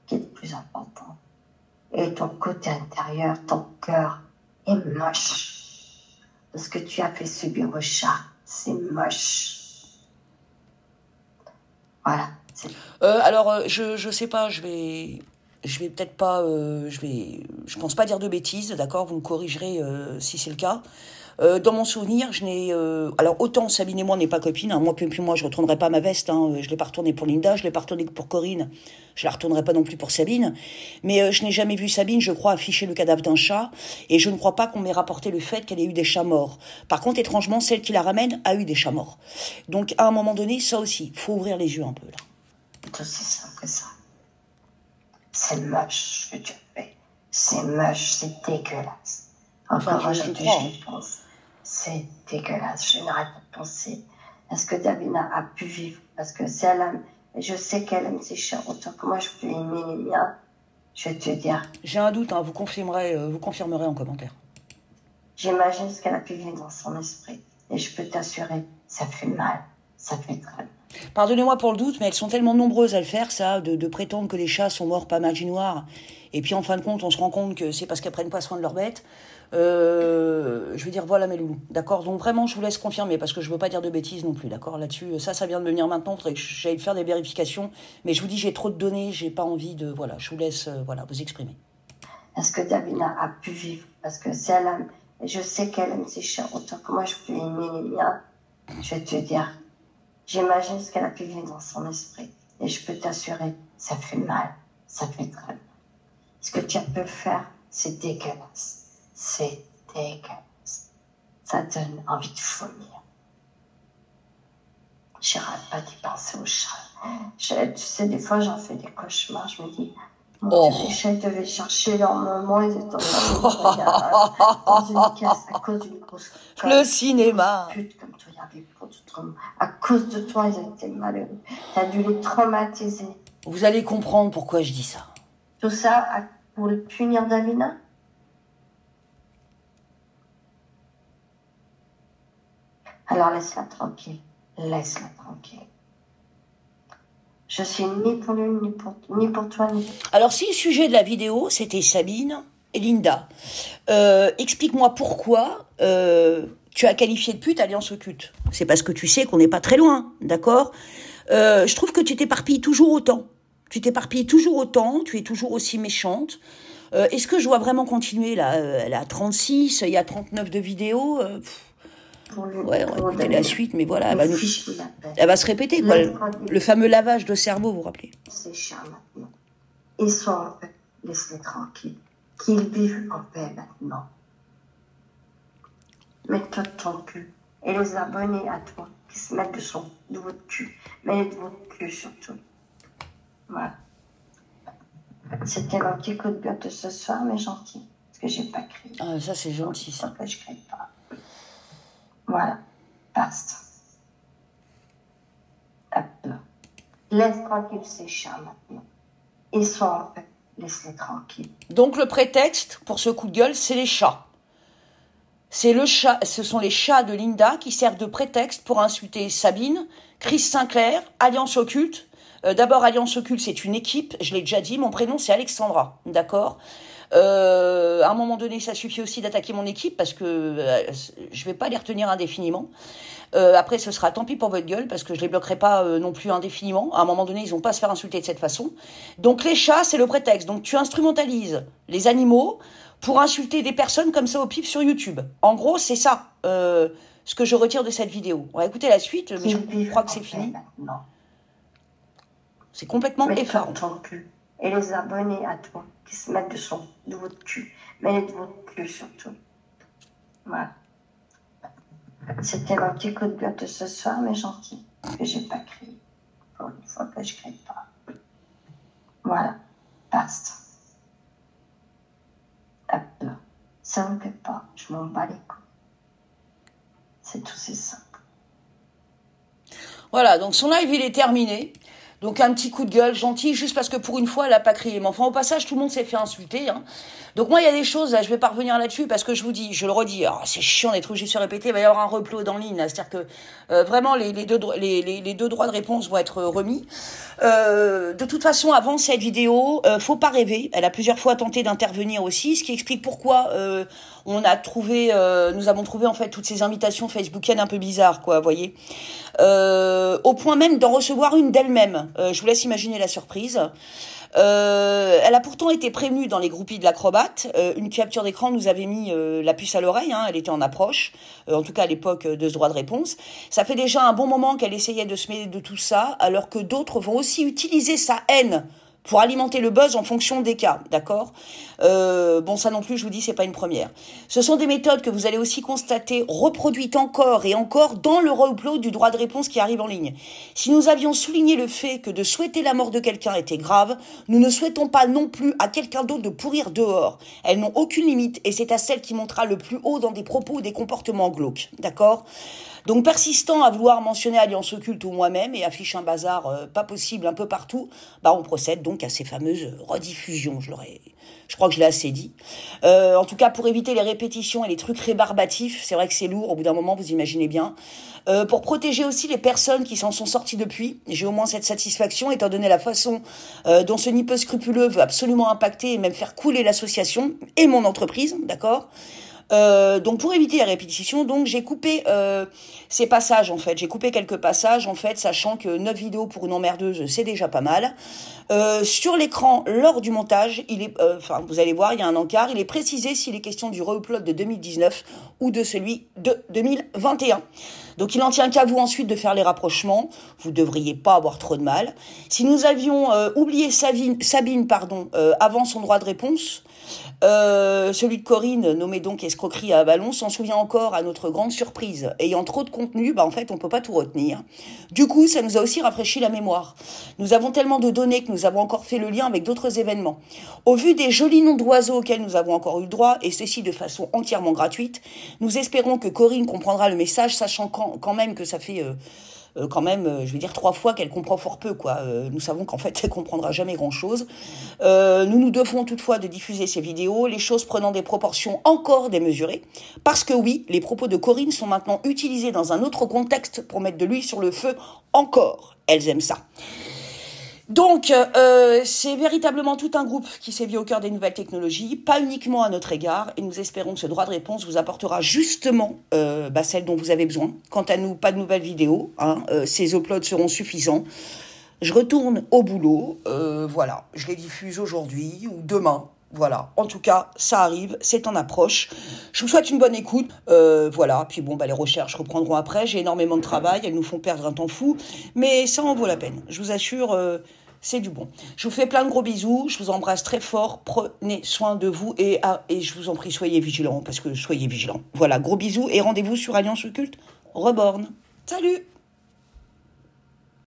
qui est le plus important. Et ton côté intérieur, ton cœur, est moche. Ce que tu as fait subir au chat, c'est moche. Voilà. Alors, je sais pas, je vais peut-être pas, je pense pas dire de bêtises, d'accord? Vous me corrigerez si c'est le cas. Dans mon souvenir, je n'ai... alors, autant Sabine et moi, on n'est pas copines. Hein, moi, puis moi, je ne retournerai pas ma veste. Hein, je ne l'ai pas retournée pour Linda, je ne l'ai pas retournée pour Corinne. Je ne la retournerai pas non plus pour Sabine. Mais je n'ai jamais vu Sabine, je crois, afficher le cadavre d'un chat. Et je ne crois pas qu'on m'ait rapporté le fait qu'elle ait eu des chats morts. Par contre, étrangement, celle qui la ramène a eu des chats morts. Donc, à un moment donné, ça aussi, il faut ouvrir les yeux un peu, là. C'est aussi simple que ça. C'est moche ce que tu as fait. C'est moche, c'est dégueulasse. Encore aujourd'hui, je pense. C'est dégueulasse. Je n'arrête pas de penser. Est-ce que Davina a pu vivre? Parce que si elle aime, je sais qu'elle aime ses chats autant que moi, je peux aimer les miens. Je vais te dire. J'ai un doute, hein, vous confirmerez en commentaire. J'imagine ce qu'elle a pu vivre dans son esprit. Et je peux t'assurer, ça fait mal. Ça fait très mal. Pardonnez-moi pour le doute, mais elles sont tellement nombreuses à le faire, ça, de prétendre que les chats sont morts par magie noire. Et puis, en fin de compte, on se rend compte que c'est parce qu'elles prennent pas soin de leurs bêtes. Je veux dire, voilà mes loulous, d'accord? Donc vraiment, je vous laisse confirmer, parce que je veux pas dire de bêtises non plus, d'accord? Là-dessus, ça vient de me venir maintenant, faudrait que j'aille faire des vérifications. Mais je vous dis, j'ai trop de données, j'ai pas envie de... Voilà, je vous laisse vous exprimer. Est-ce que Davina a pu vivre? Parce que si elle aime, et je sais qu'elle aime ses chats autant que moi, je peux aimer les miens. Je vais te dire, j'imagine ce qu'elle a pu vivre dans son esprit. Et je peux t'assurer, ça fait mal. Ça fait très mal. Ce que tu as pu faire, c'est dégueulasse. C'est dégueulasse. Ça donne envie de vomir. J'arrête pas d'y penser au chat. Tu sais, des fois, j'en fais des cauchemars. Je me dis, les chats devaient chercher leur maman. Ils étaient en train de dans une caisse à cause d'une grosse conne. Le cinéma. Pute, comme tu regardais pour tout. À cause de toi, ils étaient malheureux. T'as dû les traumatiser. Vous allez comprendre pourquoi je dis ça. Tout ça pour le punir Davina? Alors laisse-la tranquille. Laisse-la tranquille. Je suis ni pour lui, ni pour toi, ni pour toi. Alors, si le sujet de la vidéo, c'était Sabine et Linda, explique-moi pourquoi tu as qualifié de pute Alliance Occulte. C'est parce que tu sais qu'on n'est pas très loin, d'accord? Je trouve que tu t'éparpilles toujours autant. Tu t'éparpilles toujours autant, tu es toujours aussi méchante. Est-ce que je dois vraiment continuer là? Elle a 36, il y a 39 de vidéos. Ouais, on va écouter la suite, mais voilà, elle va se répéter, quoi. Le fameux lavage de cerveau, vous vous rappelez? C'est chers maintenant. Ils sont en paix, laisse-les tranquilles. Qu'ils vivent en paix maintenant. Mets-toi de ton cul. Et les abonnés à toi, qui se mettent de votre cul. Mets-les de votre cul surtout. Voilà. C'était mon petit coup de gueule de ce soir, mais gentil. Parce que j'ai pas crié. Ah, ça, c'est gentil, ça. Que je crie pas. Voilà, basta. Laisse tranquille ces chats maintenant. Ils sont en paix, laisse-les tranquilles. Donc le prétexte pour ce coup de gueule, c'est les chats. Ce sont les chats de Linda qui servent de prétexte pour insulter Sabine, Chris Sinclair, Alliance Occulte. D'abord, Alliance Occulte, c'est une équipe, je l'ai déjà dit, mon prénom c'est Alexandra, d'accord ? À un moment donné, ça suffit aussi d'attaquer mon équipe parce que je vais pas les retenir indéfiniment. Après, ce sera tant pis pour votre gueule parce que je les bloquerai pas non plus indéfiniment. À un moment donné, ils n'ont pas à se faire insulter de cette façon. Donc les chats, c'est le prétexte. Donc tu instrumentalises les animaux pour insulter des personnes comme ça au pif sur YouTube. En gros, c'est ça ce que je retire de cette vidéo. On va écouter la suite, mais je crois que c'est fini. C'est complètement effarant. Et les abonnés à toi qui se mettent de votre cul. Mais de votre cul surtout. Voilà. C'était mon petit coup de gueule de ce soir, mais gentil. Parce que j'ai pas crié. Pour une fois que je crie pas. Voilà. Basta. T'as peur. Ça me plaît pas. Je m'en bats les couilles. C'est tout, c'est simple. Voilà, donc son live, il est terminé. Donc un petit coup de gueule gentil, juste parce que pour une fois, elle n'a pas crié. Mais enfin, au passage, tout le monde s'est fait insulter. Hein. Donc moi, il y a des choses, là, je vais pas revenir là-dessus, parce que je vous dis, je le redis, c'est chiant d'être obligé de se répéter, il va y avoir un replot en ligne. C'est-à-dire que vraiment, les deux droits de réponse vont être remis. De toute façon, avant cette vidéo, faut pas rêver. Elle a plusieurs fois tenté d'intervenir aussi, ce qui explique pourquoi nous avons trouvé en fait toutes ces invitations facebookiennes un peu bizarres, quoi, vous voyez. Au point même d'en recevoir une d'elle-même. Je vous laisse imaginer la surprise. Elle a pourtant été prévenue dans les groupies de l'acrobate. Une capture d'écran nous avait mis la puce à l'oreille, hein, elle était en approche, en tout cas à l'époque de ce droit de réponse. Ça fait déjà un bon moment qu'elle essayait de se mêler de tout ça, alors que d'autres vont aussi utiliser sa haine pour alimenter le buzz en fonction des cas, d'accord ? Bon, ça non plus, je vous dis, c'est pas une première. Ce sont des méthodes que vous allez aussi constater reproduites encore et encore dans le replot du droit de réponse qui arrive en ligne. Si nous avions souligné le fait que de souhaiter la mort de quelqu'un était grave, nous ne souhaitons pas non plus à quelqu'un d'autre de pourrir dehors. Elles n'ont aucune limite et c'est à celle qui montera le plus haut dans des propos ou des comportements glauques, d'accord ? Donc persistant à vouloir mentionner Alliance Occulte ou moi-même et affiche un bazar pas possible un peu partout, on procède donc à ces fameuses rediffusions, je crois que je l'ai assez dit. En tout cas, pour éviter les répétitions et les trucs rébarbatifs, c'est vrai que c'est lourd, au bout d'un moment, vous imaginez bien. Pour protéger aussi les personnes qui s'en sont sorties depuis, j'ai au moins cette satisfaction, étant donné la façon dont ce ni peu scrupuleux veut absolument impacter et même faire couler l'association et mon entreprise, d'accord ? Donc pour éviter la répétition, donc j'ai coupé ces passages en fait. J'ai coupé quelques passages en fait, sachant que 9 vidéos pour une emmerdeuse, c'est déjà pas mal. Sur l'écran, lors du montage, il est, vous allez voir, il y a un encart. Il est précisé s'il est question du re-upload de 2019 ou de celui de 2021. Donc il en tient qu'à vous ensuite de faire les rapprochements. Vous devriez pas avoir trop de mal. Si nous avions oublié Sabine, avant son droit de réponse, celui de Corinne, nommé donc escroquerie à ballon, s'en souvient encore à notre grande surprise. Ayant trop de contenu, en fait, on peut pas tout retenir. Du coup, ça nous a aussi rafraîchi la mémoire. Nous avons tellement de données que nous avons encore fait le lien avec d'autres événements. Au vu des jolis noms d'oiseaux auxquels nous avons encore eu le droit, et ceci de façon entièrement gratuite, nous espérons que Corinne comprendra le message, sachant quand même que ça fait... je vais dire 3 fois qu'elle comprend fort peu, quoi. Nous savons qu'en fait, elle comprendra jamais grand-chose. Nous nous devons toutefois de diffuser ces vidéos, les choses prenant des proportions encore démesurées, parce que oui, les propos de Corinne sont maintenant utilisés dans un autre contexte pour mettre de l'huile sur le feu encore. Elles aiment ça. Donc, c'est véritablement tout un groupe qui sévit au cœur des nouvelles technologies, pas uniquement à notre égard, et nous espérons que ce droit de réponse vous apportera justement celle dont vous avez besoin. Quant à nous, pas de nouvelles vidéos, ces uploads seront suffisants. Je retourne au boulot, voilà, je les diffuse aujourd'hui ou demain. Voilà, en tout cas, ça arrive, c'est en approche. Je vous souhaite une bonne écoute. Voilà, puis les recherches reprendront après. J'ai énormément de travail, elles nous font perdre un temps fou, mais ça en vaut la peine. Je vous assure, c'est du bon. Je vous fais plein de gros bisous, je vous embrasse très fort, prenez soin de vous et je vous en prie, soyez vigilants, parce que soyez vigilants. Voilà, gros bisous et rendez-vous sur Alliance Occulte Reborn. Salut!